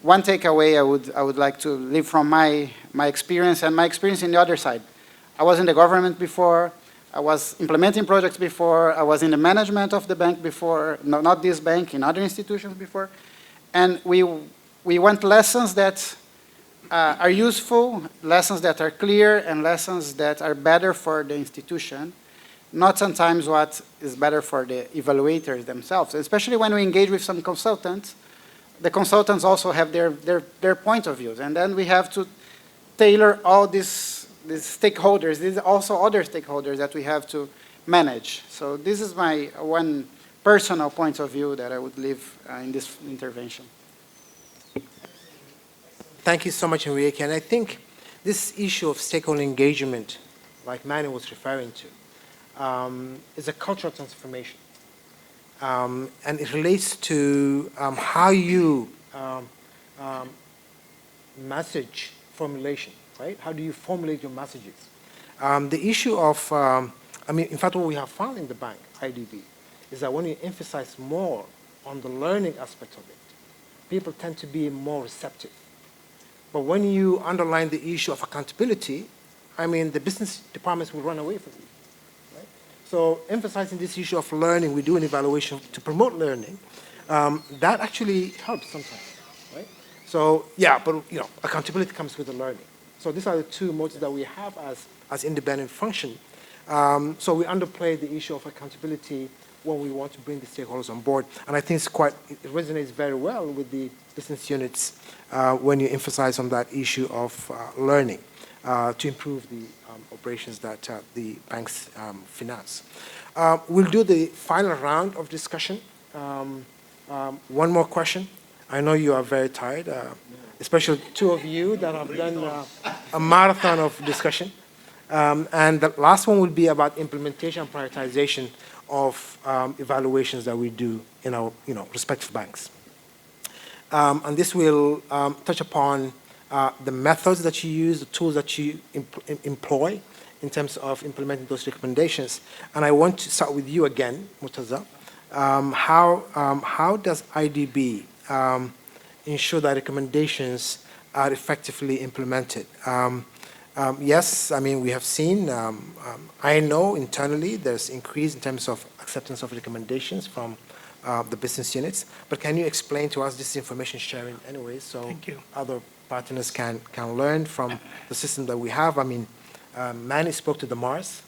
S6: one takeaway I would like to leave from my experience, and my experience in the other side. I was in the government before. I was implementing projects before. I was in the management of the bank before. No, not this bank, in other institutions before. And we want lessons that are useful, lessons that are clear, and lessons that are better for the institution, not sometimes what is better for the evaluators themselves, especially when we engage with some consultants. The consultants also have their point of views, and then we have to tailor all these stakeholders. These are also other stakeholders that we have to manage. So this is my one personal point of view that I would leave in this intervention.
S1: Thank you so much, Henrique. And I think this issue of stakeholder engagement, like Emmanuel was referring to, is a cultural transformation. And it relates to how you message formulation, right? How do you formulate your messages? The issue of, in fact, what we have found in the bank, AIIB, is that when you emphasize more on the learning aspect of it, people tend to be more receptive. But when you underline the issue of accountability, the business departments will run away from you. Right? So emphasizing this issue of learning, we do an evaluation to promote learning. That actually helps sometimes. Right? So yeah, but accountability comes with the learning. So these are the two motives that we have as independent function. So we underplay the issue of accountability when we want to bring the stakeholders on board. And I think it resonates very well with the business units when you emphasize on that issue of learning to improve the operations that the banks finance. We'll do the final round of discussion. One more question. I know you are very tired, especially two of you that have done a marathon of discussion. And the last one will be about implementation and prioritization of evaluations that we do in our respective banks. And this will touch upon the methods that you use, the tools that you employ in terms of implementing those recommendations. And I want to start with you again, Murtaza. How does AIIB ensure that recommendations are effectively implemented? Yes, we have seen, I know internally there's increase in terms of acceptance of recommendations from the business units, but can you explain to us this information sharing anyway, so other partners can learn from the system that we have? Manny spoke to the Mars.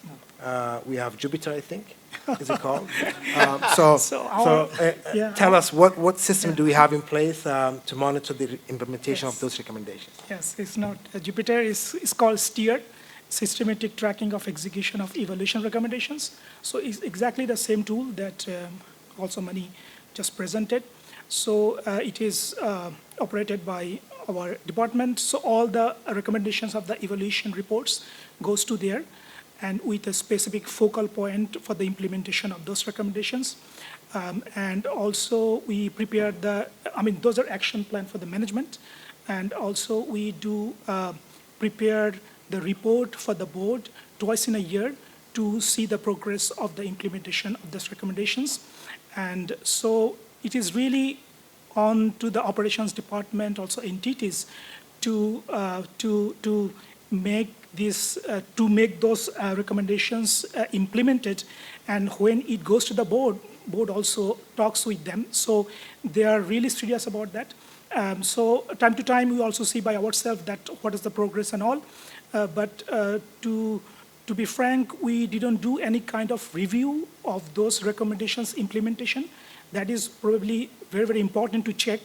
S1: We have Jupiter, I think, is it called? Tell us what system do we have in place to monitor the implementation of those recommendations?
S4: Yes, it's not Jupiter. It's called STEER, Systematic Tracking of Execution of Evaluation Recommendations. So it's exactly the same tool that also Mani just presented. So it is operated by our department. So all the recommendations of the evaluation reports goes to there, and with a specific focal point for the implementation of those recommendations. And also we prepared those are action plan for the management. And also we do prepare the report for the board twice in a year to see the progress of the implementation of those recommendations. And so it is really on to the operations department, also entities, to make those recommendations implemented. And when it goes to the board also talks with them. So they are really serious about that. So time to time, we also see by ourselves that what is the progress and all. But to be frank, we didn't do any kind of review of those recommendations implementation. That is probably very, very important to check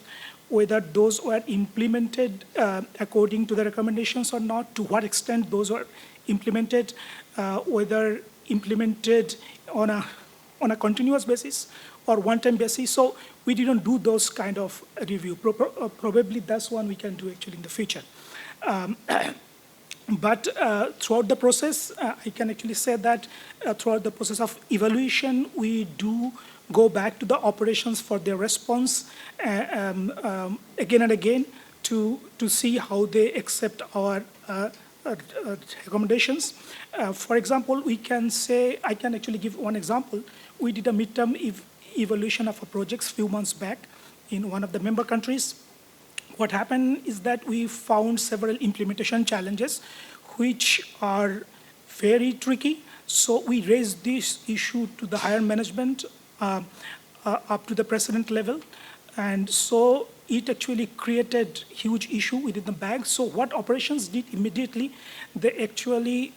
S4: whether those were implemented according to the recommendations or not, to what extent those were implemented, whether implemented on a continuous basis or one-time basis. So we didn't do those kind of review. Probably that's one we can do actually in the future. But throughout the process, I can actually say that throughout the process of evaluation, we do go back to the operations for their response again and again to see how they accept our recommendations. For example, I can actually give one example. We did a midterm evaluation of a project few months back in one of the member countries. What happened is that we found several implementation challenges which are very tricky. So we raised this issue to the higher management up to the president level. And so it actually created huge issue within the bank. So what operations did immediately, they actually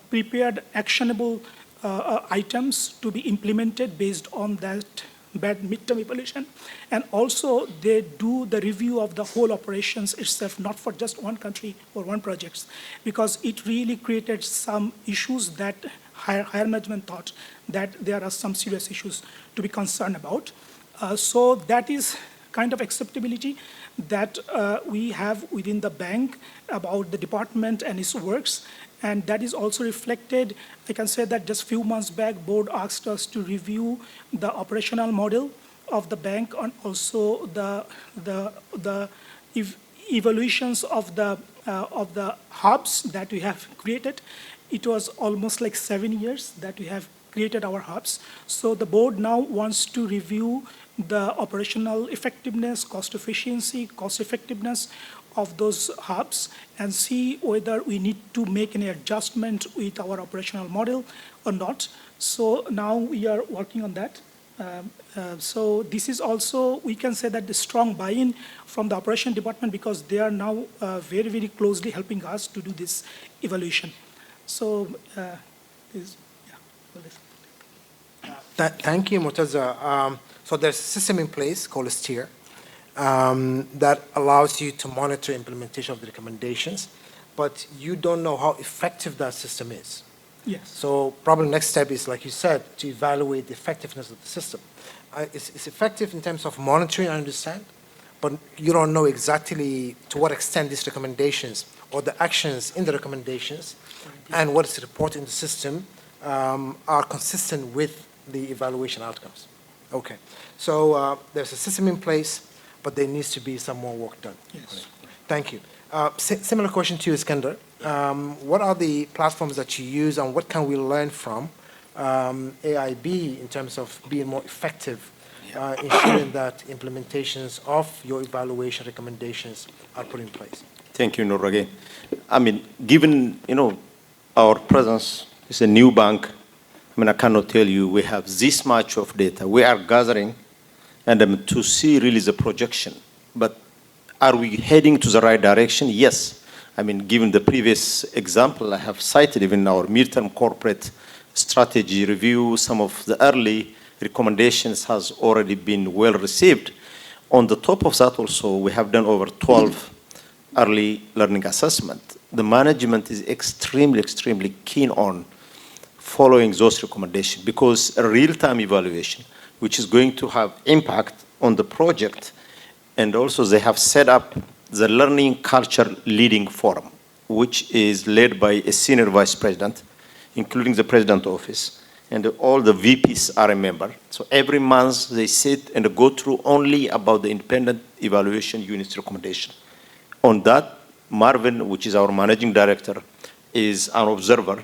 S4: prepared actionable items to be implemented based on that bad midterm evaluation. And also they do the review of the whole operations itself, not for just one country or one project, because it really created some issues that higher management thought that there are some serious issues to be concerned about. So that is kind of acceptability that we have within the bank about the department and its works. And that is also reflected. I can say that just a few months back, board asked us to review the operational model of the bank and also the evaluations of the hubs that we have created. It was almost like 7 years that we have created our hubs. So the board now wants to review the operational effectiveness, cost efficiency, cost effectiveness of those hubs and see whether we need to make any adjustment with our operational model or not. So now we are working on that. So this is also, we can say that the strong buy-in from the operation department because they are now very, very closely helping us to do this evaluation. So,
S1: Thank you, Murtaza. So there's a system in place called STEER that allows you to monitor implementation of the recommendations, but you don't know how effective that system is.
S4: yes.
S1: So probably next step is, like you said, to evaluate the effectiveness of the system. It's effective in terms of monitoring, I understand, but you don't know exactly to what extent these recommendations or the actions in the recommendations and what is reported in the system are consistent with the evaluation outcomes. Okay, so there's a system in place, but there needs to be some more work done.
S4: Yes.
S1: Thank you. Similar question to you, Eskender. What are the platforms that you use and what can we learn from AIIB in terms of being more effective ensuring that implementations of your evaluation recommendations are put in place?
S5: Thank you, Noor, again. I mean, given, our presence is a new bank, I cannot tell you we have this much of data. We are gathering and to see really the projection. But are we heading to the right direction? Yes. I mean, given the previous example I have cited, even our midterm corporate strategy review, some of the early recommendations has already been well received. On the top of that also, we have done over 12 early learning assessment. The management is extremely, extremely keen on following those recommendations because a real-time evaluation which is going to have impact on the project. And also they have set up the Learning Culture Leading Forum, which is led by a senior vice president, including the president office, and all the VPs are a member. So every month they sit and go through only about the independent evaluation unit's recommendation. On that, Marvin, which is our managing director, is an observer.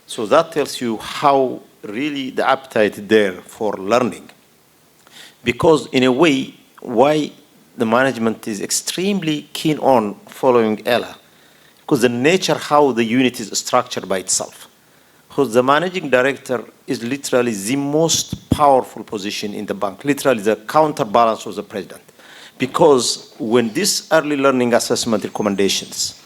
S5: So that tells you how really the appetite there for learning. Because in a way, why the management is extremely keen on following ELA, because the nature how the unit is structured by itself. Because the managing director is literally the most powerful position in the bank, literally the counterbalance of the president. Because when these early learning assessment recommendations,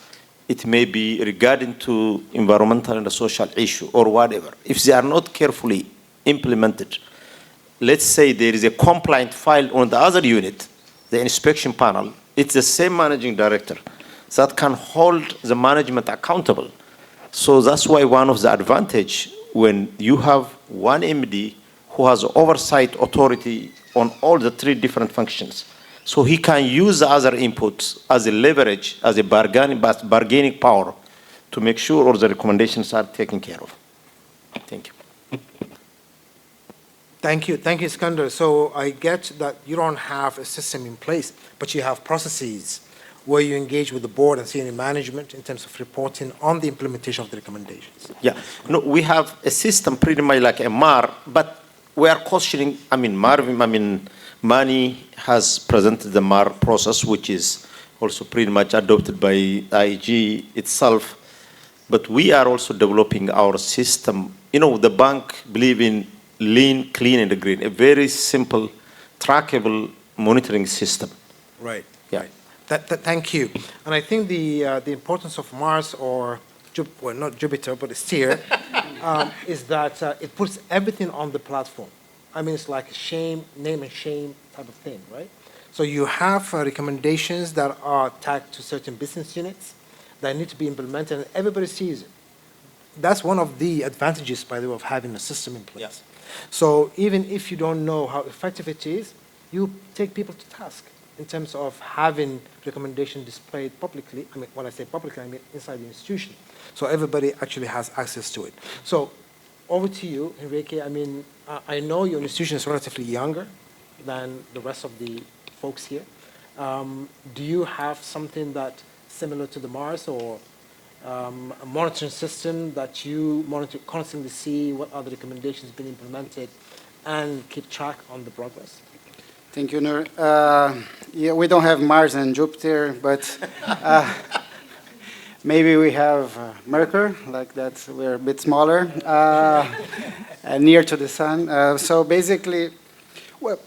S5: it may be regarding to environmental and social issue or whatever, if they are not carefully implemented, let's say there is a complaint filed on the other unit, the inspection panel, it's the same managing director that can hold the management accountable. So that's why one of the advantage when you have one MD who has oversight authority on all the three different functions. So he can use the other inputs as a leverage, as a bargaining power to make sure all the recommendations are taken care of. Thank you.
S1: Thank you, Eskender. So I get that you don't have a system in place, but you have processes where you engage with the board and senior management in terms of reporting on the implementation of the recommendations.
S5: Yeah, no, we have a system pretty much like a MAR, but we are cautioning, Mani has presented the MAR process, which is also pretty much adopted by AIIB itself. But we are also developing our system. You know, the bank believes in lean, clean, and green, a very simple, trackable monitoring system.
S1: Right.
S5: Yeah.
S1: Right. Thank you. And I think the importance of Mars, or well, not Jupiter, but Steer, is that it puts everything on the platform. I mean, it's like a name and shame type of thing, right? So you have recommendations that are tagged to certain business units that need to be implemented, and everybody sees it. That's one of the advantages, by the way, of having a system in place.
S5: Yes.
S1: So even if you don't know how effective it is, you take people to task in terms of having recommendation displayed publicly. I mean, when I say publicly, I mean inside the institution. So everybody actually has access to it. So over to you, Henrique. I mean, I know your institution is relatively younger than the rest of the folks here. Do you have something that similar to the Mars, or a monitoring system that you monitor, constantly see what other recommendations have been implemented and keep track on the progress?
S6: Thank you, Nur. Yeah, we don't have Mars and Jupiter, but maybe we have Mercury, like that. We're a bit smaller, and near to the sun. So basically, well,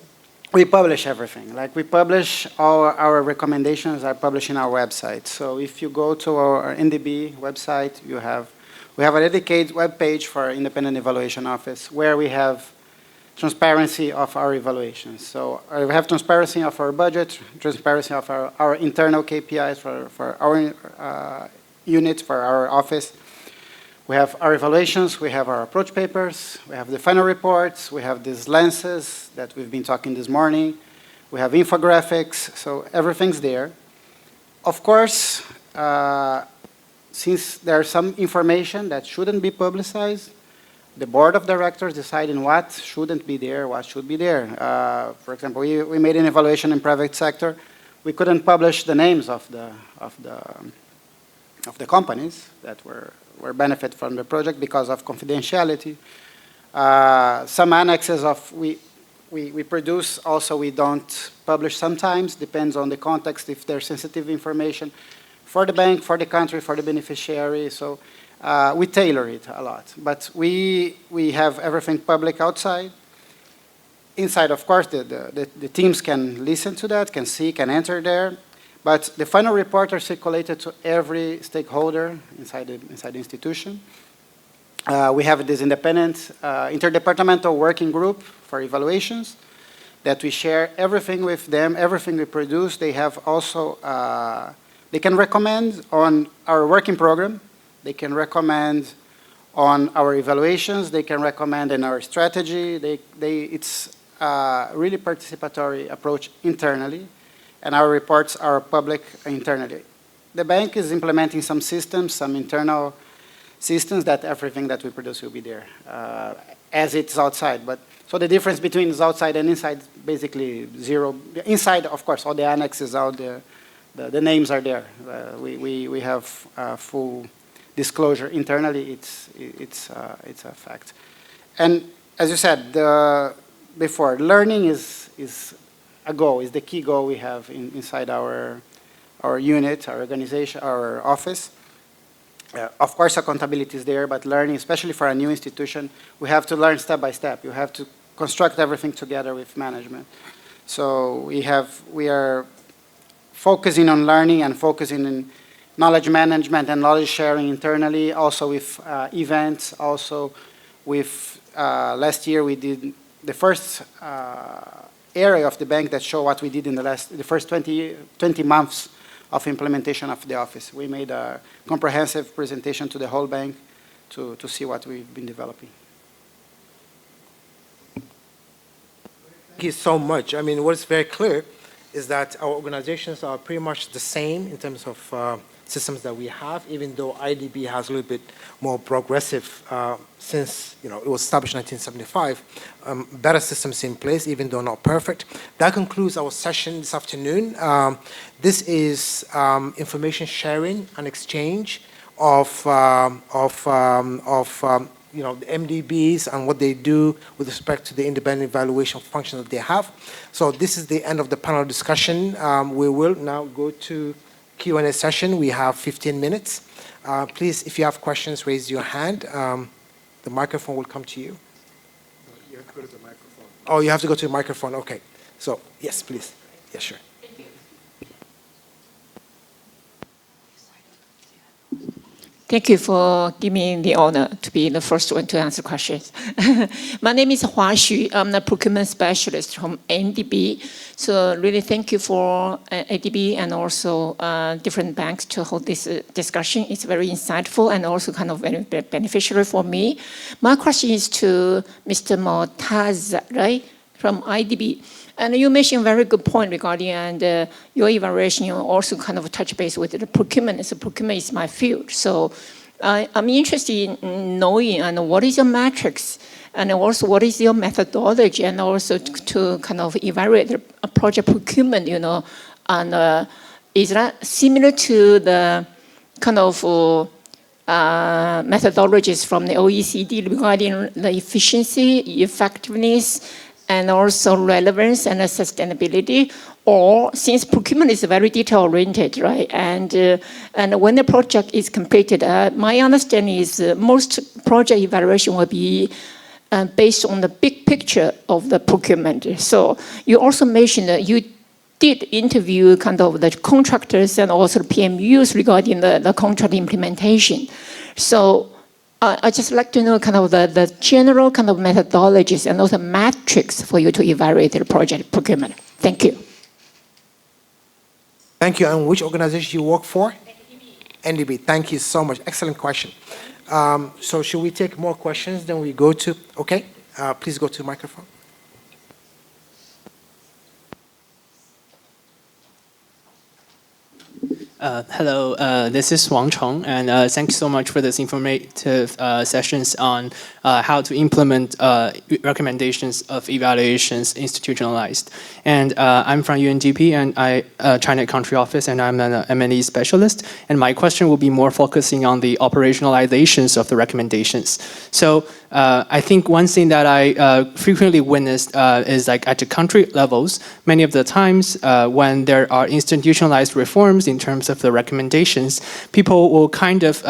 S6: we publish everything. Like, we publish all our recommendations are published in our website. So if you go to our NDB website, we have a dedicated web page for our Independent Evaluation Office where we have transparency of our evaluations. So we have transparency of our budget, transparency of our internal KPIs for our unit, for our office. We have our evaluations, we have our approach papers, we have the final reports, we have these lenses that we've been talking this morning, we have infographics, so everything's there. Of course, since there's some information that shouldn't be publicized, the board of directors deciding what shouldn't be there, what should be there. For example, we made an evaluation in private sector. We couldn't publish the names of the companies that were benefit from the project because of confidentiality. Some annexes of we produce also, we don't publish sometimes, depends on the context, if there's sensitive information for the bank, for the country, for the beneficiary. So we tailor it a lot. But we have everything public outside. Inside, of course, the teams can listen to that, can see, can enter there. But the final report are circulated to every stakeholder inside the institution. We have this independent interdepartmental working group for evaluations that we share everything with them, everything we produce. They have also, they can recommend on our working program, they can recommend on our evaluations, they can recommend in our strategy. It's really participatory approach internally, and our reports are public internally. The bank is implementing some systems, some internal systems that everything that we produce will be there as it's outside. But so the difference between is outside and inside is basically zero. Inside, of course, all the annexes, all the names are there. We have full disclosure internally. It's a fact. And as you said before, learning is a goal. Is the key goal we have inside our unit, our organization, our office. Of course, accountability is there, but learning, especially for a new institution, we have to learn step by step. You have to construct everything together with management. So we are focusing on learning and focusing on knowledge management and knowledge sharing internally, also with events, also with last year we did the first area of the bank that show what we did in the first 20 months of implementation of the office. We made a comprehensive presentation to the whole bank to see what we've been developing.
S1: Thank you so much. I mean, what's very clear is that our organizations are pretty much the same in terms of systems that we have, even though AIIB has a little bit more progressive since it was established in 1975. Better systems in place, even though not perfect. That concludes our session this afternoon. This is information sharing and exchange of the MDBs and what they do with respect to the independent evaluation function that they have. So this is the end of the panel discussion. We will now go to Q&A session. We have 15 minutes. Please, if you have questions, raise your hand. The microphone will come to you.
S7: You have to go to the microphone.
S1: Oh, you have to go to the microphone. Okay. So, yes, please. Yes, sure.
S8: Thank you for giving me the honor to be the first one to answer questions. My name is Hua Xu. I'm a procurement specialist from AIIB. So really thank you for AIIB and also different banks to hold this discussion. It's very insightful and also kind of very beneficial for me. My question is to Mr. Mortaz, right, from AIIB. And you mentioned a very good point regarding your evaluation. You also kind of touch base with the procurement. So procurement is my field. So I'm interested in knowing what is your metrics and also what is your methodology and also to kind of evaluate a project procurement, and is that similar to the kind of methodologies from the OECD regarding the efficiency, effectiveness, and also relevance and sustainability, or since procurement is very detail-oriented, right? And when the project is completed, my understanding is most project evaluation will be based on the big picture of the procurement. So you also mentioned that you did interview kind of the contractors and also the PMUs regarding the contract implementation. So I just like to know kind of the general kind of methodologies and also metrics for you to evaluate the project procurement. Thank you.
S1: Thank you. And which organization you work for? NDB. Thank you so much. Excellent question. So should we take more questions? Then we go to, okay, please go to the microphone.
S9: Hello, this is Wang Cheng, and thank you so much for this informative sessions on how to implement recommendations of evaluations institutionalized. And I'm from UNDP, and China Country Office, and I'm an M&E specialist. And my question will be more focusing on the operationalizations of the recommendations. So I think one thing that I frequently witnessed is like at the country levels, many of the times when there are institutionalized reforms in terms of the recommendations, people will kind of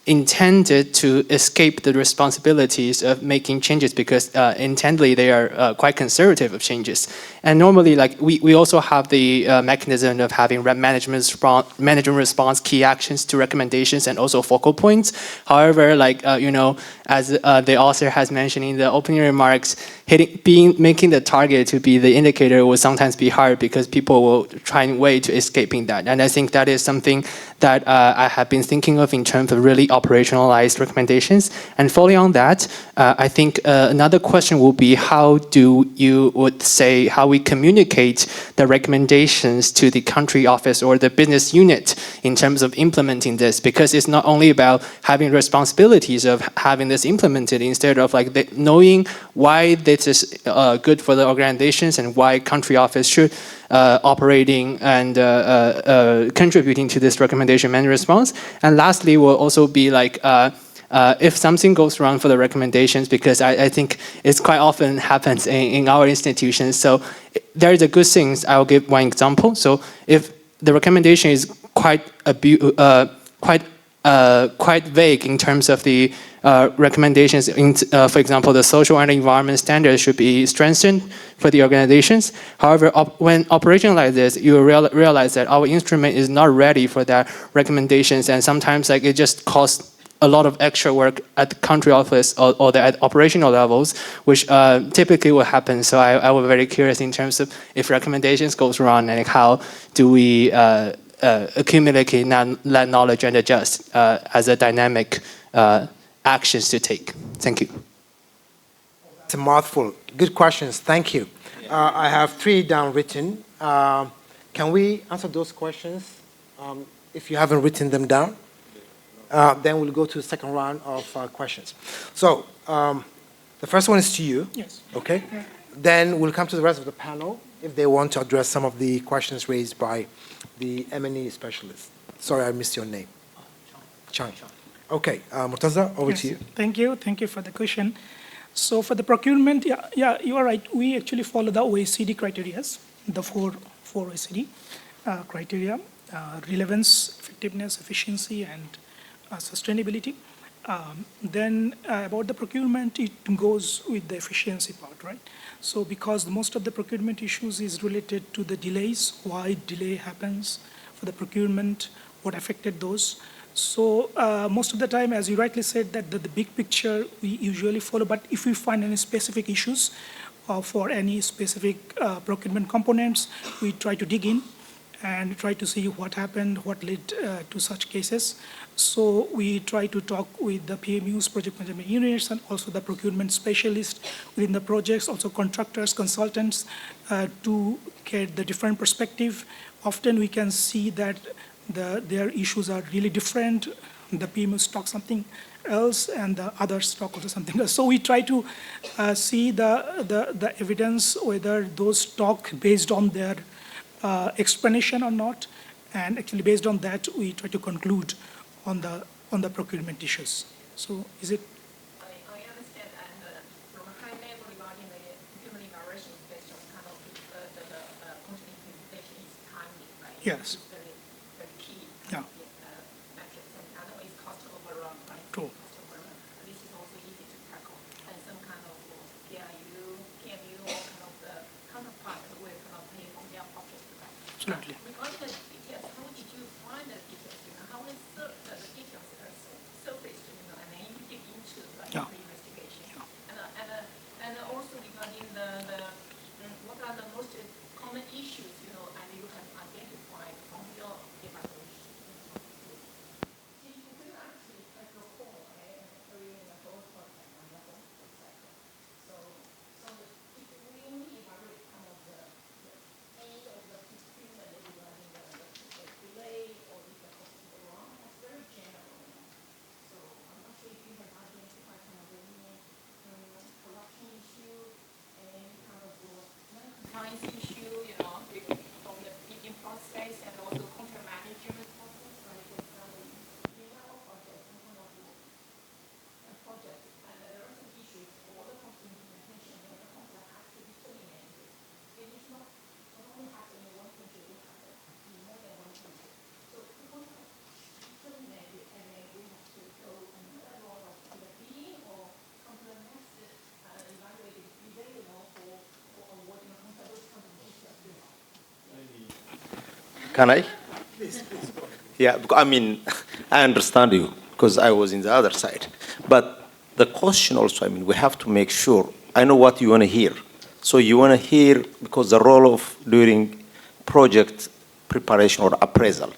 S9: intended to escape the responsibilities of making changes because intendedly they are quite conservative of changes. And normally, like we also have the mechanism of having management response, key actions to recommendations, and also focal points. However, like as the author has mentioned in the opening remarks, making the target to be the indicator will sometimes be hard because people will try and way to escaping that. And I think that is something that I have been thinking of in terms of really operationalized recommendations? And following on that, I think another question will be how we communicate the recommendations to the country office or the business unit in terms of implementing this? Because it's not only about having responsibilities of having this implemented, instead of like knowing why this is good for the organizations and why country office should operating and contributing to this recommendation and response. And lastly, will also be like if something goes wrong for the recommendations, because I think it's quite often happens in our institutions. So there is a good things. I'll give one example. So if the recommendation is quite vague in terms of the recommendations. For example, the social and environment standards should be strengthened for the organizations. However, when operationalize this, you realize that our instrument is not ready for that recommendations, and sometimes like it just costs a lot of extra work at the country office or at operational levels, which typically will happen. So I was very curious in terms of if recommendations goes wrong, and how do we accumulate that knowledge and adjust as a dynamic actions to take. Thank you.
S1: It's a mouthful. Good questions. Thank you. I have 3 down written. Can we answer those questions if you haven't written them down? Then we'll go to the second round of questions. So the first one is to you.
S4: Yes.
S1: Okay. Then we'll come to the rest of the panel if they want to address some of the questions raised by the M&E specialist. Sorry, I missed your name. Chang. Okay, Murtaza, over to you.
S4: Thank you. Thank you for the question. So for the procurement, yeah, you are right. We actually follow the OECD criteria, the four OECD criteria: relevance, effectiveness, efficiency, and sustainability. Then about the procurement, it goes with the efficiency part, right? So because most of the procurement issues is related to the delays, why delay happens for the procurement, what affected those. So most of the time, as you rightly said, that the big picture we usually follow, but if we find any specific issues for any specific procurement components, we try to dig in and try to see what happened, what led to such cases. So we try to talk with the PMUs, project management units, and also the procurement specialists within the projects, also contractors, consultants, to get the different perspective. Often we can see that their issues are really different. The PMUs talk something else, and the others talk also something else. So we try to see the evidence, whether those talk based on their explanation or not, and actually based on that we try to conclude on the procurement issues. So is it?
S8: I understand, and from a high level regarding the procurement evaluation based on kind of the content implementation is timely, right?
S4: Yes.
S8: It's very key.
S4: Yeah.
S8: Metrics, and otherwise cost overrun, right?
S4: True.
S8: Cost overrun. This is also easy to tackle, and some kind of KMU or kind of the counterpart will kind of pay from their pocket, right?
S4: Absolutely.
S8: Regarding the details, how did you find the details? How is the details are surfaced, and then you dig into the investigation? And also regarding the what are the most common issues, and you have identified from your evaluation? So you can actually recall, during the whole project and the whole cycle. So if we only evaluate kind of the end of the procurement regarding the delay or if the cost is wrong, that's very general. So I'm not sure if you have identified kind of any corruption issue, any kind of non-compliance issue, from the bidding process and also contract management process, right? For example, in our project, some kind of project, and there are some issues for the cost implementation and the contract has to be terminated. It is not only happen in one country, it happens in more than one country. So the contract is terminated, and then we have to go another round of either bidding or come to the next evaluated delay, for awarding a contract. Those kind of issues.
S5: Can I? Please. Yeah, I mean, I understand you because I was in the other side. But the question also, I mean, we have to make sure, I know what you want to hear. So you want to hear, because the role of during project preparation or appraisal,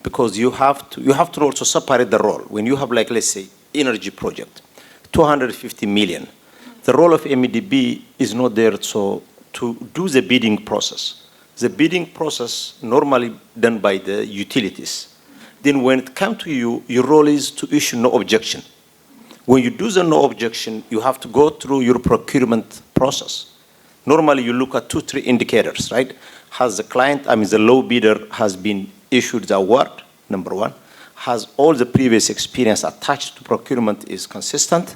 S5: because you have to also separate the role. When you have, like, let's say, energy project, 250 million, the role of MEDB is not there to do the bidding process. The bidding process normally done by the utilities. Then when it comes to you, your role is to issue no objection. When you do the no objection, you have to go through your procurement process. Normally, you look at 2-3 indicators, right? Has the client, the low bidder has been issued the award, number one. Has all the previous experience attached to procurement is consistent.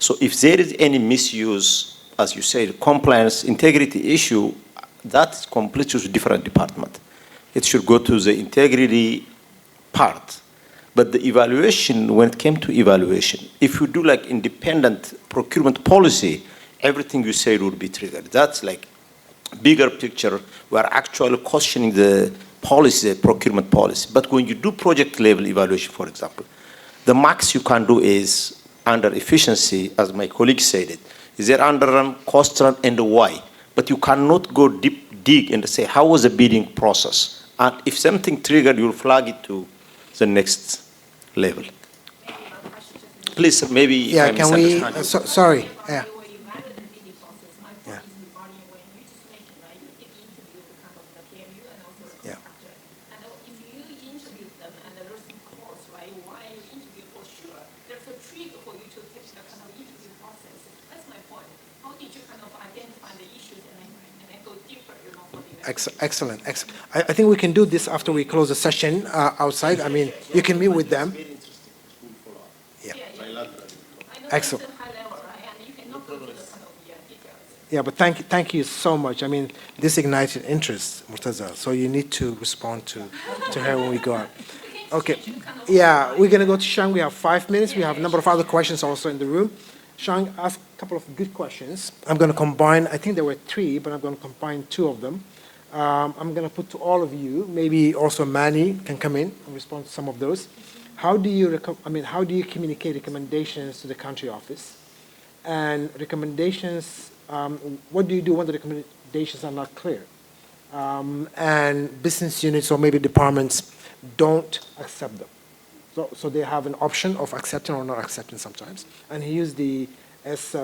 S5: So if there is any misuse, as you said, compliance, integrity issue, that's completely different department. It should go to the integrity part. But the evaluation, when it came to evaluation, if you do like independent procurement policy, everything you said would be triggered. That's like bigger picture. We're actually questioning the policy, the procurement policy. But when you do project level evaluation, for example, the max you can do is under efficiency, as my colleague said it. Is there underrun, cost run, and why? But you cannot go dig and say, how was the bidding process? And if something triggered, you'll flag it to the next level. Please, maybe.
S1: Yeah, can we, sorry, yeah. Excellent. I think we can do this after we close the session outside. I mean, you can meet with them. Yeah. Excellent. Yeah, but thank you so much. I mean, this ignited interest, Murtaza. So you need to respond to her when we go out. Okay. Yeah, we're going to go to Shang. We have 5 minutes. We have a number of other questions also in the room. Shang asked a couple of good questions. I'm going to combine, I think there were 3, but I'm going to combine 2 of them. I'm going to put to all of you, maybe also Manny can come in and respond to some of those. How do you communicate recommendations to the country office? And recommendations, what do you do when the recommendations are not clear? And business units or maybe departments don't accept them. So they have an option of accepting or not accepting sometimes. And he used the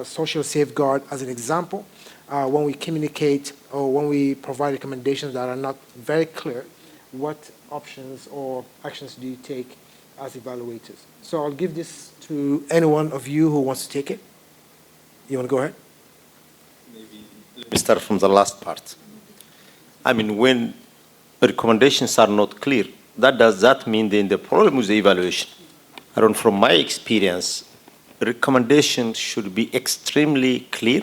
S1: social safeguard as an example. When we communicate or when we provide recommendations that are not very clear, what options or actions do you take as evaluators? So I'll give this to any one of you who wants to take it. You want to go ahead?
S5: Maybe let me start from the last part. I mean, when recommendations are not clear, does that mean then the problem with the evaluation? I don't, from my experience, recommendations should be extremely clear,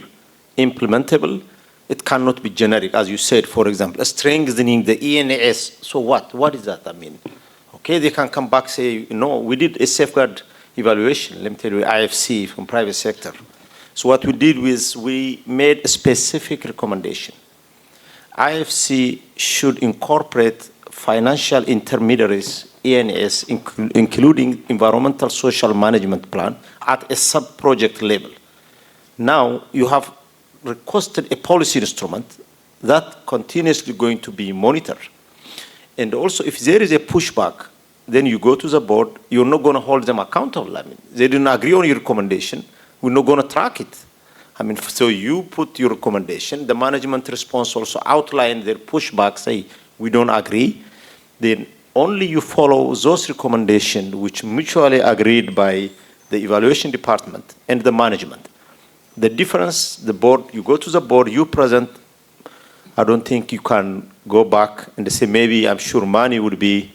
S5: implementable. It cannot be generic, as you said, for example, strengthening the ENS. So what? What is that? I mean, okay, they can come back say, no, we did a safeguard evaluation. Let me tell you, IFC from private sector. So what we did was we made a specific recommendation. IFC should incorporate financial intermediaries, ENS, including environmental social management plan at a sub-project level. Now you have requested a policy instrument that continuously going to be monitored. And also if there is a pushback, then you go to the board, you're not going to hold them accountable. I mean, they didn't agree on your recommendation, we're not going to track it. I mean, so you put your recommendation, the management response also outline their pushback, say, we don't agree. Then only you follow those recommendations which mutually agreed by the evaluation department and the management. The difference, the board, you go to the board, you present, I don't think you can go back and say, maybe I'm sure Mani would be,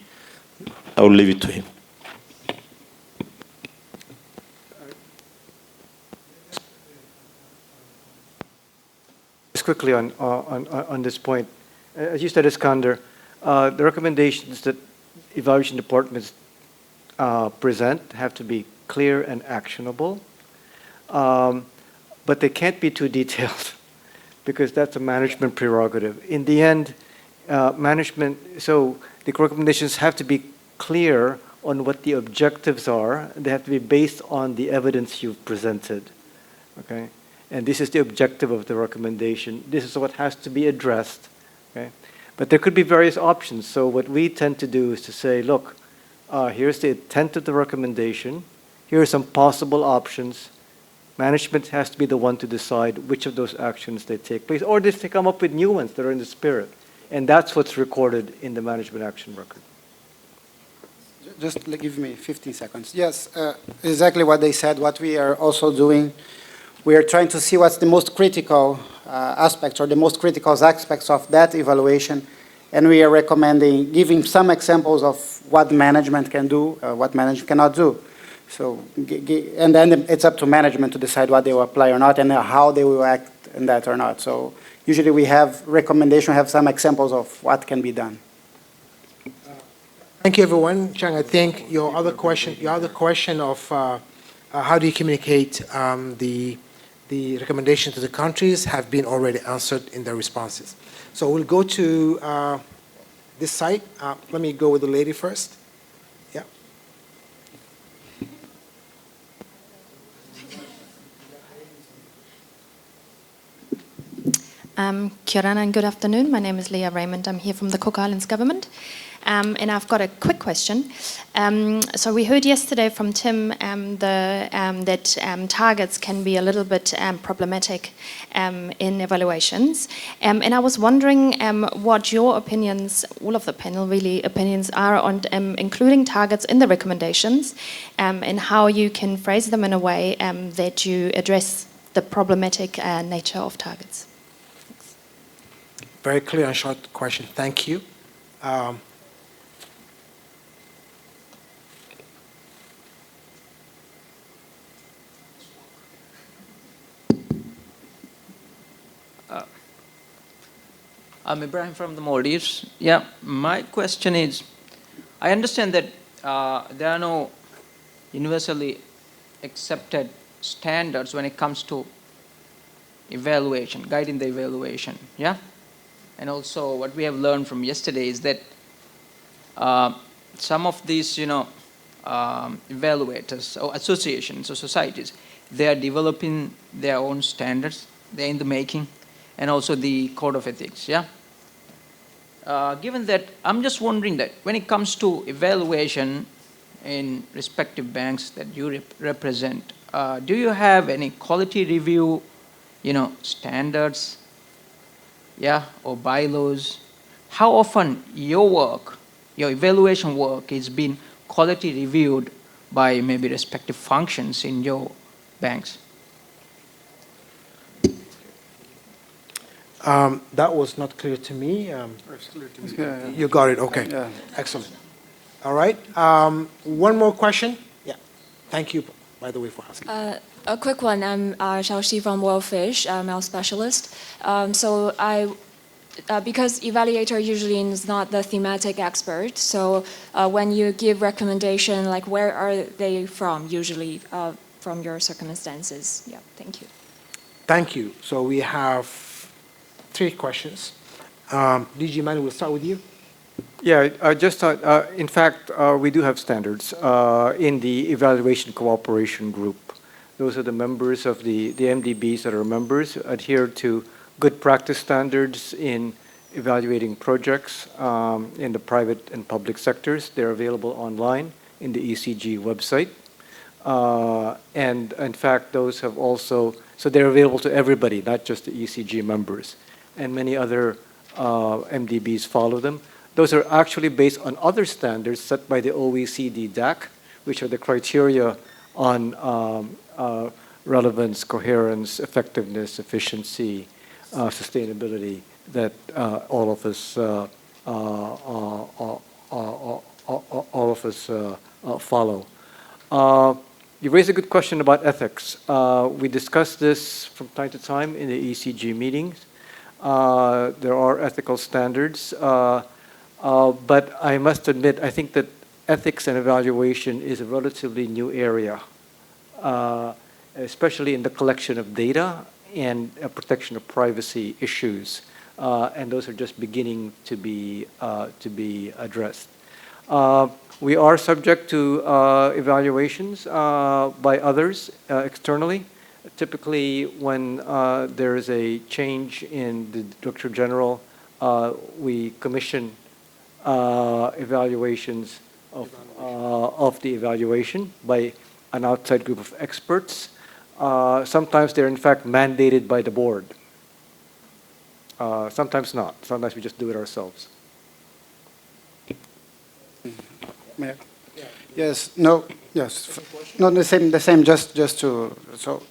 S5: I will leave it to him.
S7: Just quickly on this point, as you said, Eskender, the recommendations that evaluation departments present have to be clear and actionable, but they can't be too detailed because that's a management prerogative. In the end, management, so the recommendations have to be clear on what the objectives are. They have to be based on the evidence you've presented, okay? And this is the objective of the recommendation. This is what has to be addressed, okay? But there could be various options. So what we tend to do is to say, look, here's the intent of the recommendation. Here are some possible options. Management has to be the one to decide which of those actions they take place, or just to come up with new ones that are in the spirit. And that's what's recorded in the management action record.
S6: Just give me 15 seconds. Yes, exactly what they said. What we are also doing, we are trying to see what's the most critical aspects or the most critical aspects of that evaluation. And we are recommending, giving some examples of what management can do, what management cannot do. So, and then it's up to management to decide what they will apply or not and how they will act in that or not. So usually we have recommendation, have some examples of what can be done.
S1: Thank you, everyone. Chang, I think your other question of how do you communicate the recommendation to the countries have been already answered in their responses. So we'll go to this side. Let me go with the lady first. Yeah.
S10: Kia ora and good afternoon. My name is Leah Raymond. I'm here from the Cook Islands government. And I've got a quick question. So we heard yesterday from Tim that targets can be a little bit problematic in evaluations. And I was wondering what your opinions, all of the panel really opinions are on including targets in the recommendations and how you can phrase them in a way that you address the problematic nature of targets.
S1: Very clear and short question. Thank you.
S11: I'm Ibrahim from the Maldives. Yeah, my question is, I understand that there are no universally accepted standards when it comes to evaluation, guiding the evaluation, yeah? And also what we have learned from yesterday is that some of these, evaluators or associations or societies, they are developing their own standards, they're in the making, and also the code of ethics, yeah? Given that, I'm just wondering that when it comes to evaluation in respective banks that you represent, do you have any quality review, standards, yeah, or bylaws? How often your work, your evaluation work is being quality reviewed by maybe respective functions in your banks?
S1: That was not clear to me. You got it. Okay.
S6: Yeah.
S1: Excellent. All right. One more question. Yeah. Thank you, by the way, for asking.
S12: A quick one. I'm Xiaoxi from Worldfish. I'm a specialist. Because evaluator usually is not the thematic expert, so when you give recommendation, like where are they from usually from your circumstances? Yeah, thank you.
S1: Thank you. So we have 3 questions. DG Emmanuel, we'll start with you.
S7: Yeah, I just thought, in fact, we do have standards in the evaluation cooperation group. Those are the members of the MDBs that are members, adhere to good practice standards in evaluating projects in the private and public sectors. They're available online in the ECG website. And in fact, those have also, so they're available to everybody, not just the ECG members. And many other MDBs follow them. Those are actually based on other standards set by the OECD DAC, which are the criteria on relevance, coherence, effectiveness, efficiency, sustainability that all of us follow. You raised a good question about ethics. We discuss this from time to time in the ECG meetings. There are ethical standards, but I must admit, I think that ethics and evaluation is a relatively new area, especially in the collection of data and protection of privacy issues, and those are just beginning to be addressed. We are subject to evaluations by others externally. Typically, when there is a change in the Director General we commission evaluations of the evaluation by an outside group of experts. Sometimes they're in fact mandated by the board. Sometimes not. Sometimes we just do it ourselves.
S6: Mayor? Yes, no, yes. Not the same, just to, so,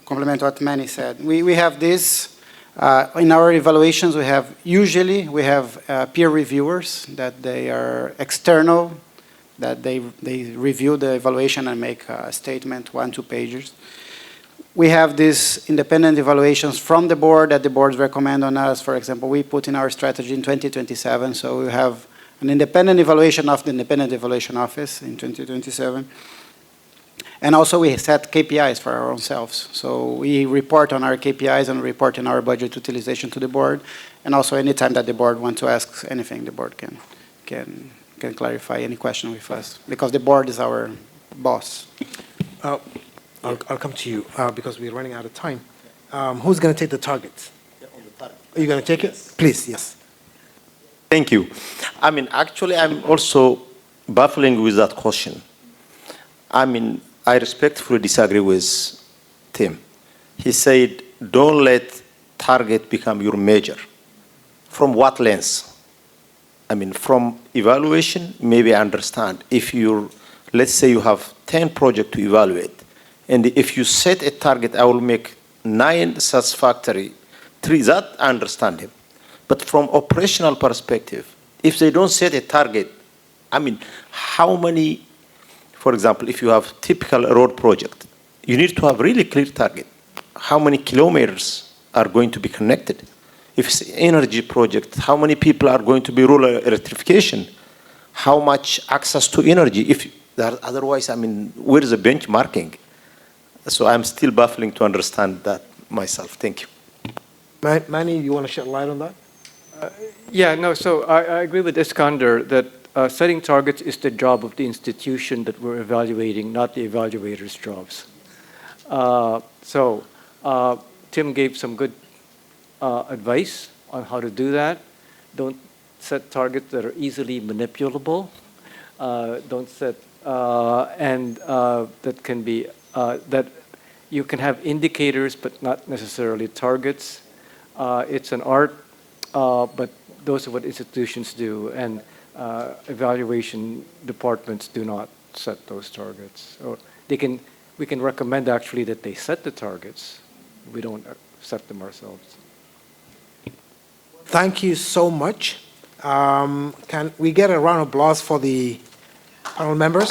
S6: complement what Manny said. We have this, in our evaluations, usually we have peer reviewers that they are external, that they review the evaluation and make a statement, 1-2 pages. We have these independent evaluations from the board that the boards recommend on us. For example, we put in our strategy in 2027, so we have an independent evaluation of the Independent Evaluation Office in 2027. And also we set KPIs for our own selves. So we report on our KPIs and report in our budget utilization to the board. And also anytime that the board wants to ask anything, the board can clarify any question with us, because the board is our boss.
S1: I'll come to you because we're running out of time. Who's going to take the targets? Are you going to take it? Please, yes.
S5: Thank you. I mean, actually, I'm also baffling with that question. I mean, I respectfully disagree with Tim. He said, don't let target become your measure. From what lens? I mean, from evaluation, maybe I understand. If let's say you have 10 projects to evaluate, and if you set a target, I will make 9 satisfactory, 3, that I understand him. But from operational perspective, if they don't set a target, I mean, how many, for example, if you have typical road project, you need to have really clear target. How many kilometers are going to be connected? If it's an energy project, how many people are going to be rural electrification? How much access to energy? Otherwise, I mean, where is the benchmarking? So I'm still baffling to understand that myself. Thank you.
S1: Manny, you want to shed light on that?
S7: Yeah, no, so I agree with Eskender that setting targets is the job of the institution that we're evaluating, not the evaluator's jobs. Tim gave some good advice on how to do that. Don't set targets that are easily manipulable. Don't set, that can be, that you can have indicators but not necessarily targets. It's an art. But those are what institutions do, and evaluation departments do not set those targets. Or we can recommend actually that they set the targets. We don't set them ourselves.
S1: Thank you so much. Can we get a round of applause for the panel members?